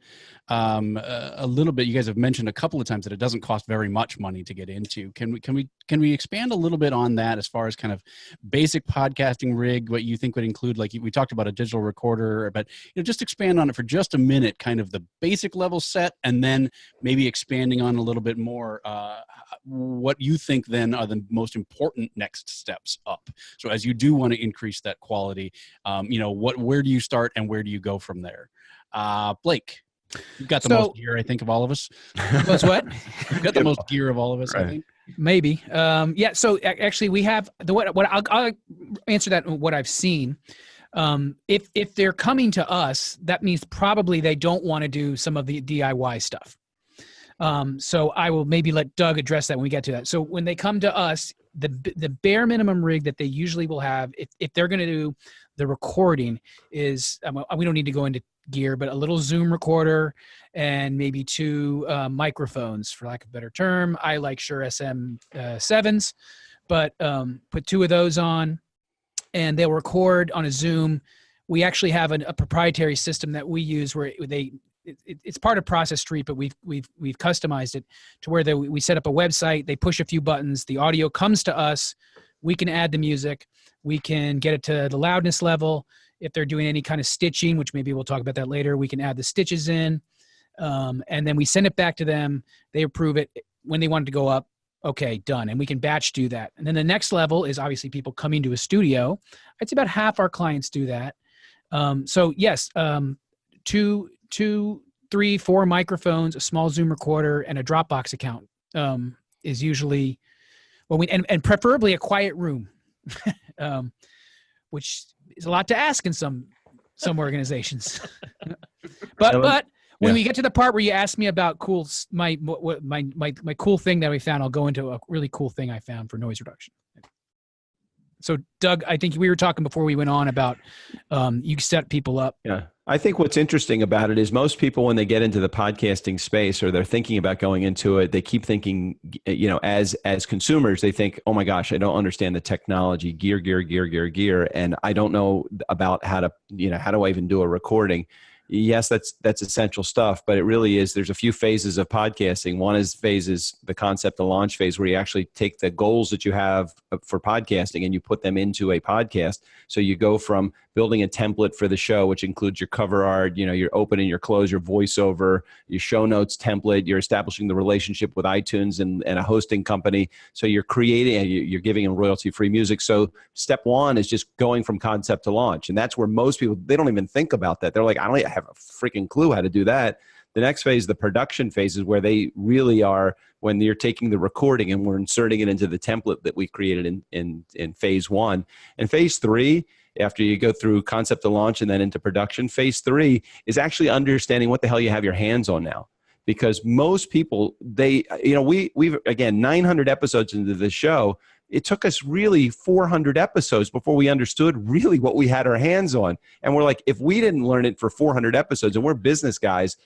a little bit. You guys have mentioned a couple of times that it doesn't cost very much money to get into. Can we expand a little bit on that as far as kind of basic podcasting rig, what you think would include? Like we talked about a digital recorder, but just expand on it for just a minute, kind of the basic level set, and then maybe expanding on a little bit more what you think then are the most important next steps up. So as you do want to increase that quality, where do you start and where do you go from there? Blake, you've got the most gear, I think, of all of us. Most what? You've got the most gear of all of us, right. I think. Maybe. So actually we have I'll answer that in what I've seen. If they're coming to us, that means probably they don't want to do some of the DIY stuff. So I will maybe let Doug address that when we get to that. So when they come to us, the bare minimum rig that they usually will have, if they're going to do the recording, is we don't need to go into gear, but a little Zoom recorder and maybe 2 microphones, for lack of a better term. I like Shure SM7s, but put 2 of those on, and they'll record on a Zoom. We actually have a proprietary system that we use where it's part of Process Street, but we've customized it to where we set up a website. They push a few buttons. The audio comes to us. We can add the music. We can get it to the loudness level. If they're doing any kind of stitching, which maybe we'll talk about that later, we can add the stitches in. And then we send it back to them. They approve it. When they want it to go up, okay, done. And we can batch do that. And then the next level is obviously people coming to a studio. I'd say about half our clients do that. So yes, 2, 3, 4 microphones, a small Zoom recorder, and a Dropbox account is usually and preferably a quiet room, which is a lot to ask in some organizations. but when we get to the part where you ask me about my cool thing that we found, I'll go into a really cool thing I found for noise reduction. So Doug, I think we were talking before we went on about you set people up. Yeah. I think what's interesting about it is most people, when they get into the podcasting space or they're thinking about going into it, they keep thinking, as consumers, they think, oh my gosh, I don't understand the technology, gear. And I don't know about how do I even do a recording? Yes, that's essential stuff, but it really is. There's a few phases of podcasting. One is the concept to launch phase, where you actually take the goals that you have for podcasting and you put them into a podcast. So you go from building a template for the show, which includes your cover art, your open and your close, your voiceover, your show notes template. You're establishing the relationship with iTunes and a hosting company. So you're creating, you're giving them royalty-free music. So step 1 is just going from concept to launch. And that's where most people, they don't even think about that. They're like, I don't have a freaking clue how to do that. The next phase, the production phase, is where they really are when you're taking the recording and we're inserting it into the template that we created in phase 1. And phase 3, after you go through concept to launch and then into production, phase 3 is actually understanding what the hell you have your hands on now. Because most people, we've, again, 900 episodes into the show. It took us really 400 episodes before we understood really what we had our hands on. And we're like, if we didn't learn it for 400 episodes, and we're business guys,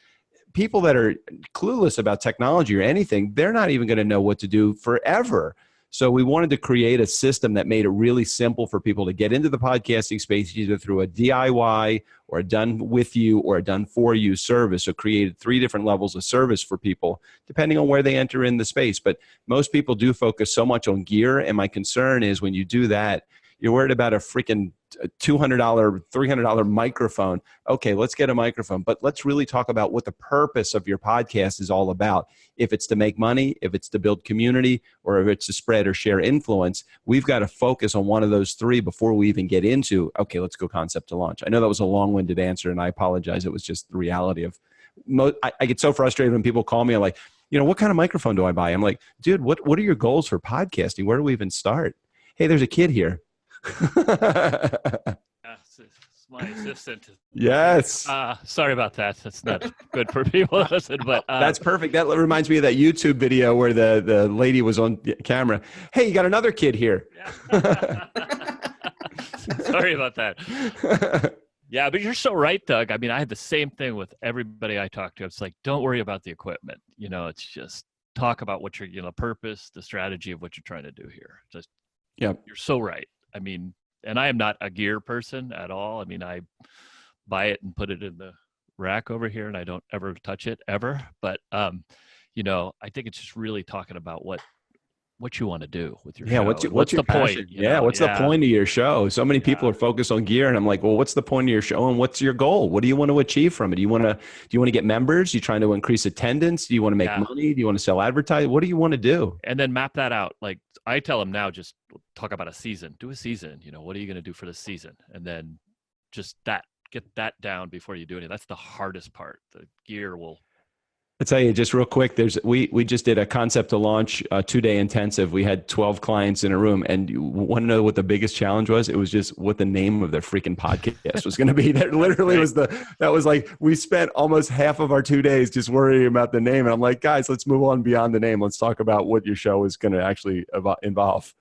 people that are clueless about technology or anything, they're not even going to know what to do forever. So we wanted to create a system that made it really simple for people to get into the podcasting space, either through a DIY or a done with you or a done for you service. So created 3 different levels of service for people, depending on where they enter in the space. But most people do focus so much on gear. And my concern is when you do that, you're worried about a freaking $200, $300 microphone. Okay, let's get a microphone, but let's really talk about what the purpose of your podcast is all about. If it's to make money, if it's to build community, or if it's to spread or share influence, we've got to focus on one of those 3 before we even get into, okay, let's go concept to launch. I know that was a long-winded answer, and I apologize. It was just the reality of, I get so frustrated when people call me, I'm like, what kind of microphone do I buy? I'm like, dude, what are your goals for podcasting? Where do we even start? Hey, there's a kid here. It's my assistant. Yes. Sorry about that. That's not good for people to listen, but that's perfect. That reminds me of that YouTube video where the lady was on camera. Hey, you got another kid here. Yeah. Sorry about that. Yeah, but you're so right, Doug. I mean, I had the same thing with everybody I talked to. It's like, don't worry about the equipment. It's just talk about what you're, purpose, the strategy of what you're trying to do here. Just, yeah, you're so right. I mean, and I am not a gear person at all. I mean, I buy it and put it in the rack over here and I don't ever touch it ever. But, I think it's just really talking about what you want to do with your show. What's the passion? point? What's the point of your show? So many people are focused on gear, and I'm like, well, what's the point of your show, and what's your goal? What do you want to achieve from it? Do you want to get members? Are you trying to increase attendance? Do you want to make money? Do you want to sell advertising? What do you want to do? And then map that out. Like I tell them now, just talk about a season. Do a season. What are you going to do for the season? And then just get that down before you do anything. That's the hardest part. The gear will. I'll tell you just real quick, we just did a concept to launch a 2-day intensive. We had 12 clients in a room, and you want to know what the biggest challenge was? It was just what the name of their freaking podcast was going to be. That literally was we spent almost half of our 2 days just worrying about the name. And I'm like, guys, let's move on beyond the name. Let's talk about what your show is going to actually involve.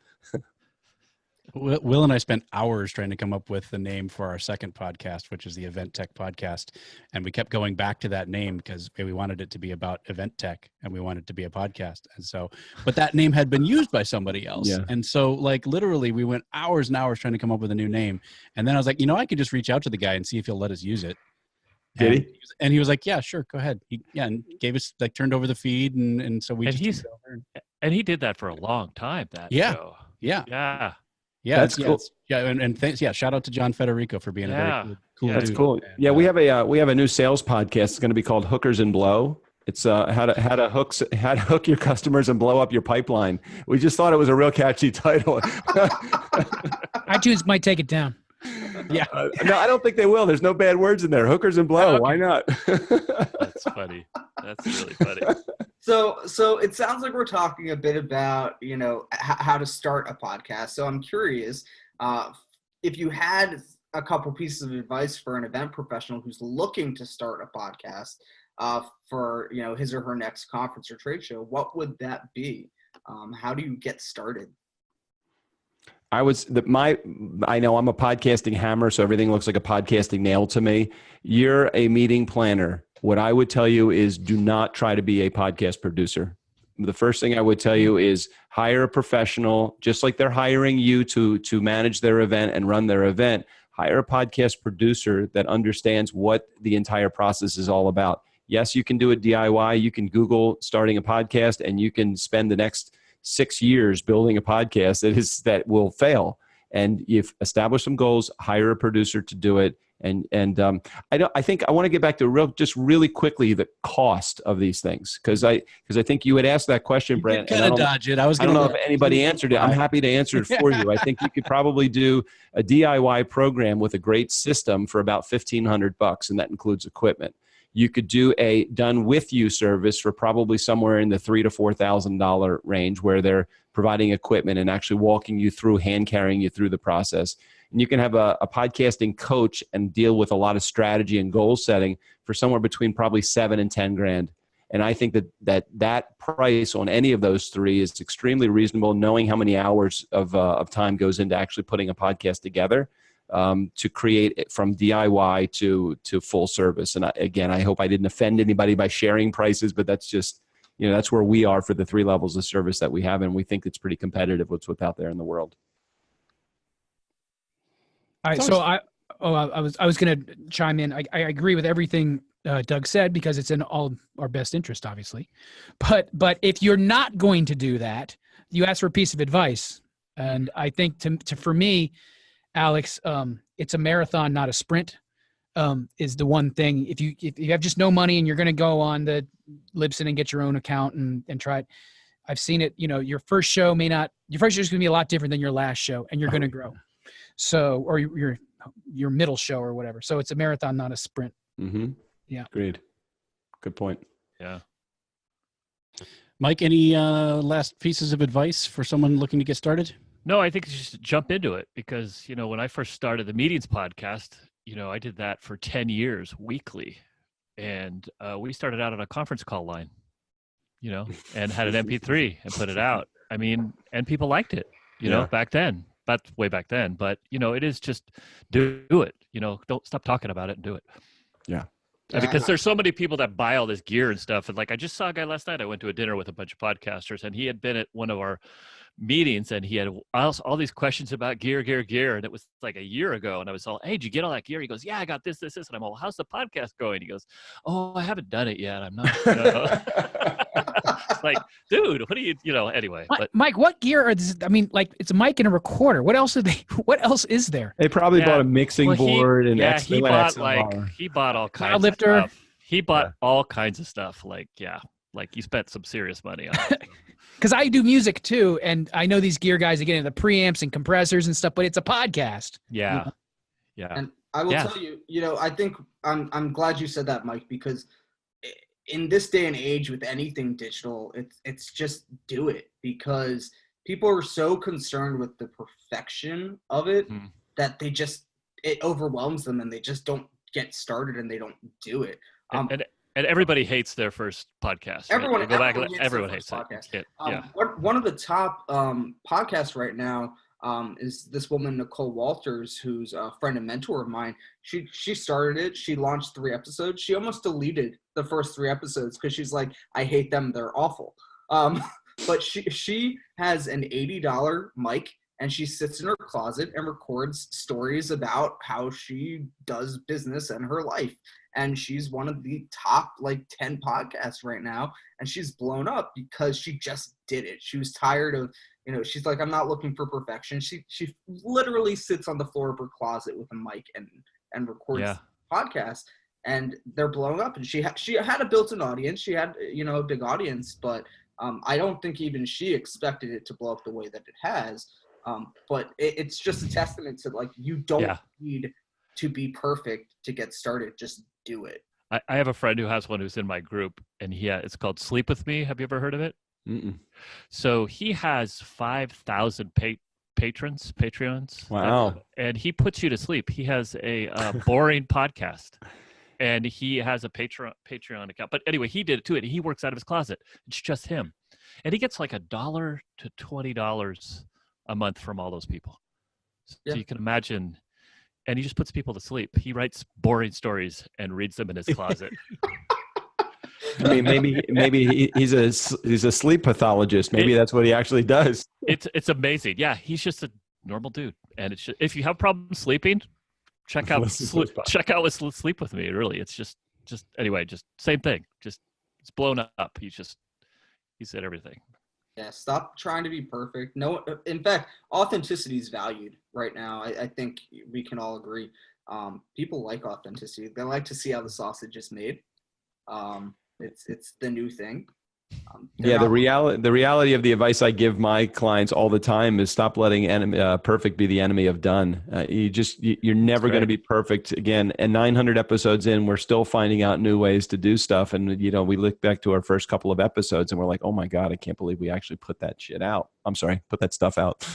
Will and I spent hours trying to come up with the name for our second podcast, which is the Event Tech Podcast. And we kept going back to that name because we wanted it to be about event tech and we wanted it to be a podcast. And so, but that name had been used by somebody else. Yeah. And so literally we went hours and hours trying to come up with a new name. And then I was like, I could just reach out to the guy and see if he'll let us use it. Did he? And he was like, yeah, sure, go ahead. And gave us turned over the feed. And so we and he did that for a long time. Show. Yeah. Yeah. Yeah, that's cool. And thanks. Yeah, shout out to John Federico for being a very cool That's dude. cool. Yeah, we have a new sales podcast. It's going to be called Hookers and Blow. It's how to hook your customers and blow up your pipeline. We just thought it was a real catchy title. iTunes might take it down. Yeah. No, I don't think they will. There's no bad words in there. Hookers and Blow. Okay. Why not? That's funny. That's really funny. So it sounds like we're talking a bit about, how to start a podcast. So I'm curious, if you had a couple pieces of advice for an event professional who's looking to start a podcast for, his or her next conference or trade show, what would that be? How do you get started? I know I'm a podcasting hammer, so everything looks like a podcasting nail to me. You're a meeting planner. What I would tell you is do not try to be a podcast producer. The first thing I would tell you is hire a professional, just like they're hiring you to manage their event and run their event. Hire a podcast producer that understands what the entire process is all about. Yes, you can do it DIY. You can Google starting a podcast, and you can spend the next 6 years building a podcast that will fail. And you've established some goals, hire a producer to do it. And I think I want to get back to really quickly the cost of these things, because I think you had asked that question, Brent. Kind of dodge it. I don't know if anybody answered it. I'm happy to answer it for you. I think you could probably do a DIY program with a great system for about $1,500, and that includes equipment. You could do a done with you service for probably somewhere in the $3,000 to $4,000 range, where they're providing equipment and actually walking you through, hand carrying you through the process. And you can have a podcasting coach and deal with a lot of strategy and goal setting for somewhere between probably $7,000 and $10,000. And I think that price on any of those three is extremely reasonable, knowing how many hours of time goes into actually putting a podcast together. To create it from DIY to full service. And again, I hope I didn't offend anybody by sharing prices, but that's just, that's where we are for the 3 levels of service that we have. And we think it's pretty competitive with what's out there in the world. All right. So I was going to chime in. I agree with everything Doug said, because it's in all our best interest, obviously. But if you're not going to do that, you ask for a piece of advice. And I think for me, Alex, it's a marathon, not a sprint, is the one thing. If you have just no money and you're going to go on the Libsyn and get your own account and try it, I've seen it, your first show is going to be a lot different than your last show, and you're going to grow. So, or your middle show or whatever. So it's a marathon, not a sprint. Mm-hmm. Yeah. Agreed. Good point. Yeah. Mike, any last pieces of advice for someone looking to get started? No, I think you just jump into it, because, when I first started the Meetings podcast, I did that for 10 years weekly. And we started out on a conference call line, and had an MP3 and put it out. I mean, and people liked it, back then. That's way back then. But, it is just do it. Don't stop talking about it and do it. Yeah. Because there's so many people that buy all this gear and stuff. And like, I just saw a guy last night. I went to a dinner with a bunch of podcasters, and he had been at one of our meetings, and he had all these questions about gear. And it was like a year ago. And I was all, hey, did you get all that gear? He goes, yeah, I got this. And I'm all, how's the podcast going? He goes, oh, I haven't done it yet. I'm not. It's like, dude, what do you, anyway. But Mike, what gear are this? I mean, like, it's a mic and a recorder. What else is there? They probably bought a mixing board and he bought all kinds of stuff. He bought all kinds of stuff. Like he spent some serious money on it. Because I do music too, and I know these gear guys are getting the preamps and compressors and stuff, but it's a podcast. Yeah. And I will tell you, I think I'm glad you said that, Mike, because in this day and age with anything digital, it's just do it, because people are so concerned with the perfection of it that it overwhelms them, and they just don't get started and they don't do it. And everybody hates their first podcast. Right? Everyone hates it. One of the top podcasts right now is this woman, Nicole Walters, who's a friend and mentor of mine. She started it. She launched 3 episodes. She almost deleted the first 3 episodes because she's like, I hate them. They're awful. But she has an $80 mic, and she sits in her closet and records stories about how she does business and her life. And she's one of the top 10 podcasts right now. And she's blown up because she just did it. She was tired of, she's like, I'm not looking for perfection. She literally sits on the floor of her closet with a mic and records podcasts, and they're blowing up. And she had a built-in audience. She had, a big audience, but I don't think even she expected it to blow up the way that it has. But it's just a testament to you don't need to be perfect to get started. Just do it. I have a friend who has one who's in my group, and it's called Sleep With Me. Have you ever heard of it? Mm-mm. So he has 5,000 Patreons. Wow. And he puts you to sleep. He has a boring podcast, and he has a Patreon account. But anyway, he did it too, and he works out of his closet. It's just him. And he gets $1 to $20 a month from all those people. So you can imagine. And he just puts people to sleep. He writes boring stories and reads them in his closet. I mean, maybe he's a sleep pathologist. Maybe that's what he actually does. It's amazing. Yeah, he's just a normal dude. And it's just, if you have problems sleeping, check out Sleep With Me. Really, it's just anyway, just same thing. Just it's blown up. He said everything. Yeah, stop trying to be perfect. No, in fact, authenticity is valued right now. I think we can all agree. People like authenticity. They like to see how the sausage is made. It's the new thing. The reality of the advice I give my clients all the time is stop letting perfect be the enemy of done. You're never going to be perfect again. And 900 episodes in, we're still finding out new ways to do stuff. And we look back to our first couple of episodes and we're like, oh my God, I can't believe we actually put that stuff out.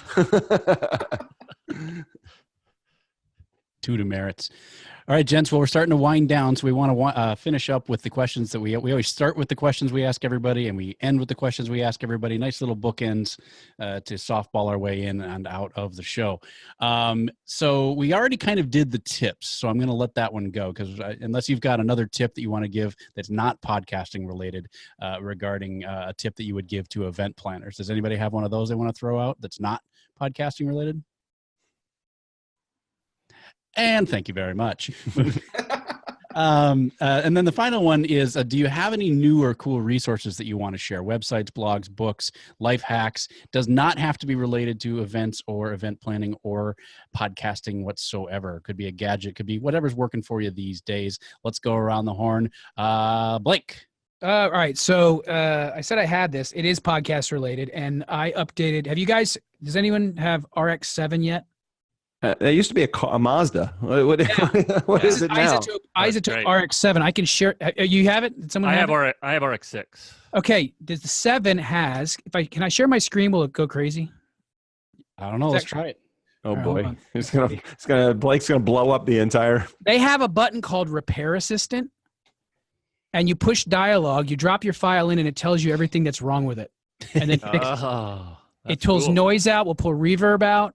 Two demerits. All right, gents. Well, we're starting to wind down, so we want to finish up with the questions that we always start with the questions we ask everybody, and we end with the questions we ask everybody. Nice little bookends to softball our way in and out of the show. So we already kind of did the tips, so I'm going to let that one go because unless you've got another tip that you want to give that's not podcasting related regarding a tip that you would give to event planners. Does anybody have one of those they want to throw out that's not podcasting related? And thank you very much. And then the final one is, do you have any new or cool resources that you want to share? Websites, blogs, books, life hacks. Does not have to be related to events or event planning or podcasting whatsoever. Could be a gadget, could be whatever's working for you these days. Let's go around the horn. Blake. All right. So I said I had this. It is podcast related, and I updated. Does anyone have RX-7 yet? There used to be a Mazda. What is it now? Isotope RX-7. I can share. You have it? I have RX-6. Okay. The 7 has. Can I share my screen? Will it go crazy? I don't know. Let's try it. Oh boy, Blake's gonna blow up the entire. They have a button called Repair Assistant, and you push dialogue. You drop your file in, and it tells you everything that's wrong with it, and then fix it. It pulls noise out. Will pull reverb out.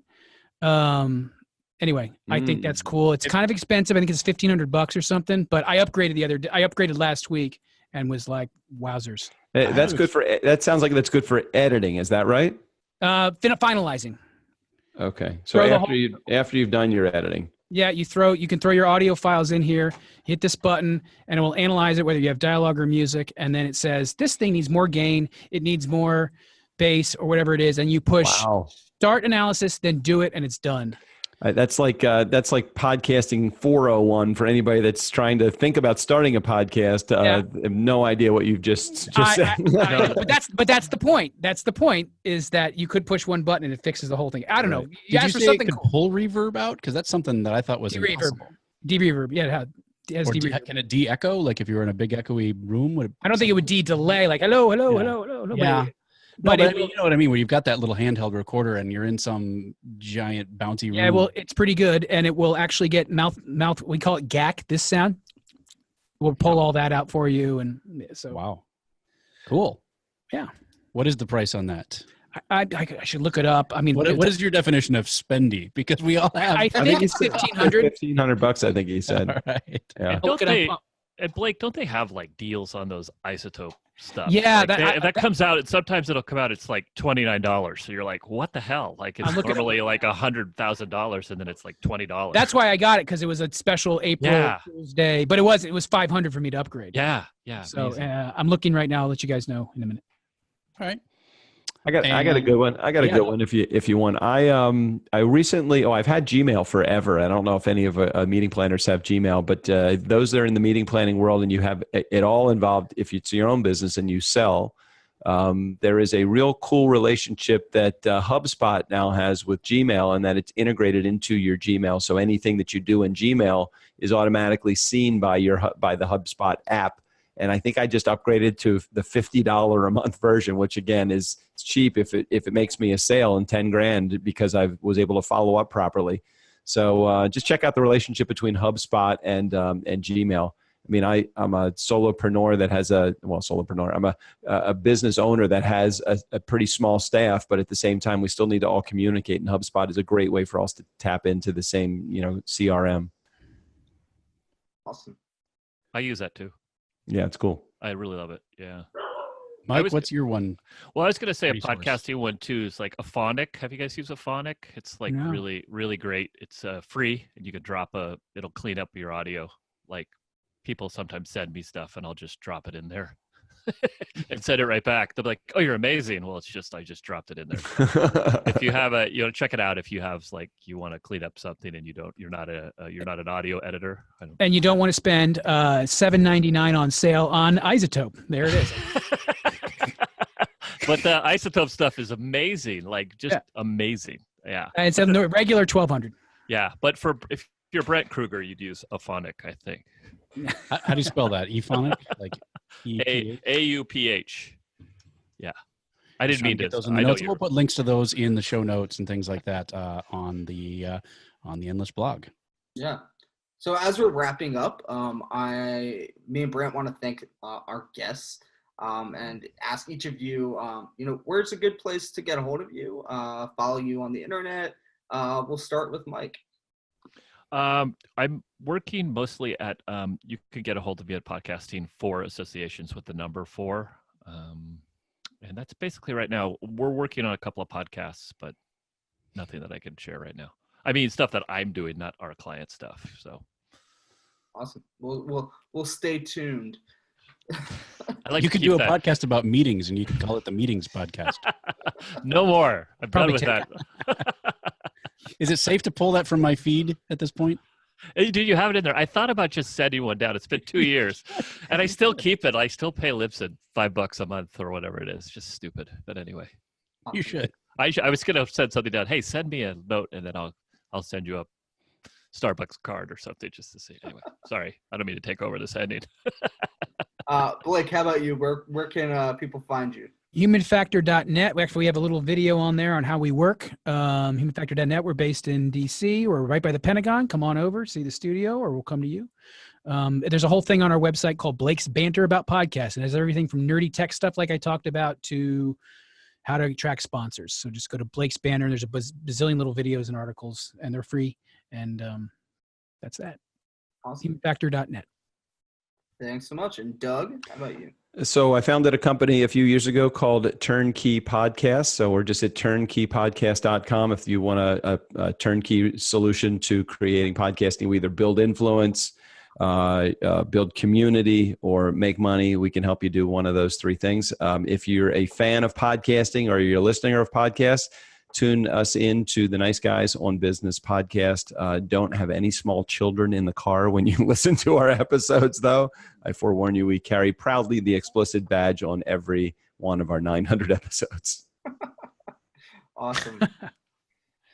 Anyway, I think that's cool. It's kind of expensive. I think it's $1,500 or something, but I upgraded I upgraded last week and was like, wowzers. That sounds like that's good for editing. Is that right? Finalizing. Okay. So after you've done your editing. Yeah, you can throw your audio files in here, hit this button, and it will analyze it, whether you have dialogue or music. And then it says, this thing needs more gain. It needs more bass or whatever it is. And you push start analysis, then do it, and it's done. That's like podcasting 401 for anybody that's trying to think about starting a podcast. I have no idea what you've just said. But that's the point. That's the point, is that you could push one button and it fixes the whole thing. I don't know. Did you say it could pull reverb out? Because that's something that I thought was impossible. De-reverb. Yeah, it has de-reverb. Can it de-echo? Like if you were in a big echoey room? I don't think it would de-delay. Like, hello. Nobody. Yeah. But I mean, you know what I mean? When you've got that little handheld recorder and you're in some giant bouncy room. Yeah, well, it's pretty good. And it will actually get mouth, we call it GAC, this sound. We'll pull all that out for you. And so. Wow. Cool. Yeah. What is the price on that? I should look it up. I mean, what is your definition of spendy? Because we all have. I think it's $1,500. $1,500, I think he said. All right. Yeah. And Blake, don't they have like deals on those isotope stuff? Yeah, like that comes out. And sometimes it'll come out. It's like $29. So you're like, what the hell? Like it's normally like $100,000, and then it's like $20. That's why I got it, because it was a special April Tuesday. But it was $500 for me to upgrade. Yeah. So I'm looking right now. I'll let you guys know in a minute. All right. I got a good one. I got a good one if you want. I recently, I've had Gmail forever. I don't know if any of meeting planners have Gmail, but those that are in the meeting planning world and you have it all involved, if it's your own business and you sell, there is a real cool relationship that HubSpot now has with Gmail, and that it's integrated into your Gmail. So anything that you do in Gmail is automatically seen by the HubSpot app. And I think I just upgraded to the $50 a month version, which again is cheap if it makes me a sale in $10,000 because I was able to follow up properly. So just check out the relationship between HubSpot and Gmail. I mean, I'm a solopreneur that has I'm a business owner that has a pretty small staff, but at the same time, we still need to all communicate. And HubSpot is a great way for us to tap into the same, CRM. Awesome. I use that too. Yeah, it's cool. I really love it. Yeah. Mike, what's your one? Well, I was going to say a podcasting one too is like Aphonic. Have you guys used Aphonic? It's like really, really great. It's free, and you can it'll clean up your audio. Like people sometimes send me stuff and I'll just drop it in there and send it right back. They'll be like, "Oh, you're amazing." Well, I just dropped it in there. If you have check it out if you have you want to clean up something and you're not an audio editor. And you don't want to spend $7.99 on sale on Isotope. There it is. But the Isotope stuff is amazing, amazing. Yeah. And it's a regular $1,200. Yeah, but if you're Brent Kruger, you'd use Aphonic, I think. How do you spell that? Ephonic? Like AUPH. Yeah. I didn't mean to. Those in the notes. We'll put links to those in the show notes and things like that on the Endless blog. Yeah. So as we're wrapping up, me and Brent want to thank our guests and ask each of you, where's a good place to get a hold of you, follow you on the internet. We'll start with Mike. I'm working mostly at, you can get a hold of me at Podcasting for Associations with the number 4. And that's basically right now. We're working on a couple of podcasts, but nothing that I can share right now. I mean, stuff that I'm doing, not our client stuff. So awesome. We'll stay tuned. You could do a podcast about meetings, and you could call it the Meetings Podcast. No more. I'm done with that. Is it safe to pull that from my feed at this point? Hey, do you have it in there? I thought about just sending one down. It's been 2 years, and I still keep it. I still pay Libsyn $5 a month or whatever it is. Just stupid. But anyway, you should. I was going to send something down. Hey, send me a note, and then I'll send you a Starbucks card or something just to see. Anyway, sorry, I don't mean to take over this ending. Blake, how about you? Where can people find you? Humanfactor.net. We have a little video on there on how we work. Humanfactor.net. We're based in DC. We're right by the Pentagon. Come on over, see the studio, or we'll come to you. There's a whole thing on our website called Blake's Banter About Podcasts. And it has everything from nerdy tech stuff like I talked about to how to attract sponsors. So just go to Blake's Banter. There's a bazillion little videos and articles, and they're free. And that's that. Awesome. Humanfactor.net. Thanks so much. And Doug, how about you? So I founded a company a few years ago called TurnKey Podcast. So we're just at turnkeypodcast.com. If you want a turnkey solution to creating podcasting, we either build influence, build community, or make money, we can help you do one of those three things. If you're a fan of podcasting or you're a listener of podcasts, tune us into the Nice Guys on Business podcast. Don't have any small children in the car when you listen to our episodes, though. I forewarn you, we carry proudly the explicit badge on every one of our 900 episodes. Awesome.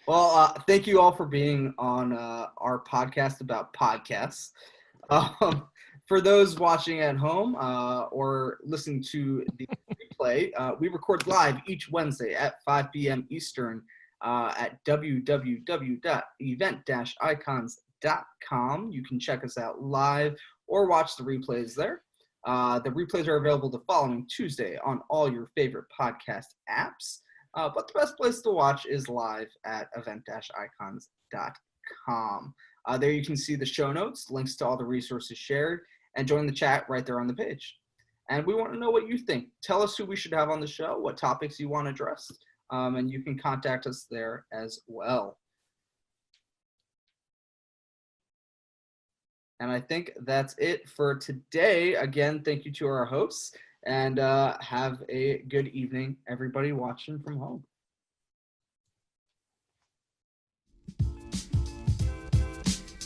Well, thank you all for being on our podcast about podcasts. For those watching at home or listening to the replay, we record live each Wednesday at 5 p.m. Eastern at www.event-icons.com. You can check us out live or watch the replays there. The replays are available the following Tuesday on all your favorite podcast apps. But the best place to watch is live at event-icons.com. There you can see the show notes, links to all the resources shared, and join the chat right there on the page. And we want to know what you think. Tell us who we should have on the show, what topics you want addressed, and you can contact us there as well. And I think that's it for today. Again, thank you to our hosts, and have a good evening, everybody watching from home.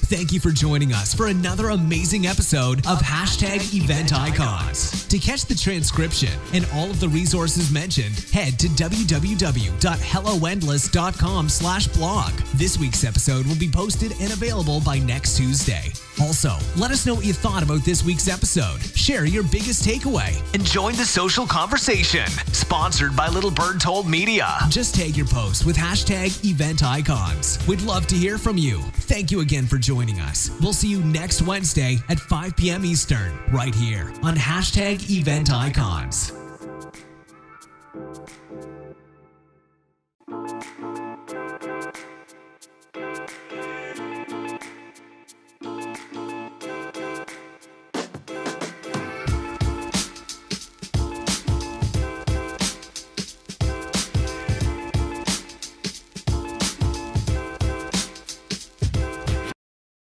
Thank you for joining us for another amazing episode of #Event Icons. To catch the transcription and all of the resources mentioned, head to www.helloendless.com/blog. This week's episode will be posted and available by next Tuesday. Also, let us know what you thought about this week's episode. Share your biggest takeaway and join the social conversation. Sponsored by Little Bird Told Media. Just tag your post with #Event Icons. We'd love to hear from you. Thank you again for joining us. We'll see you next Wednesday at 5 p.m. Eastern, right here on #Event Icons.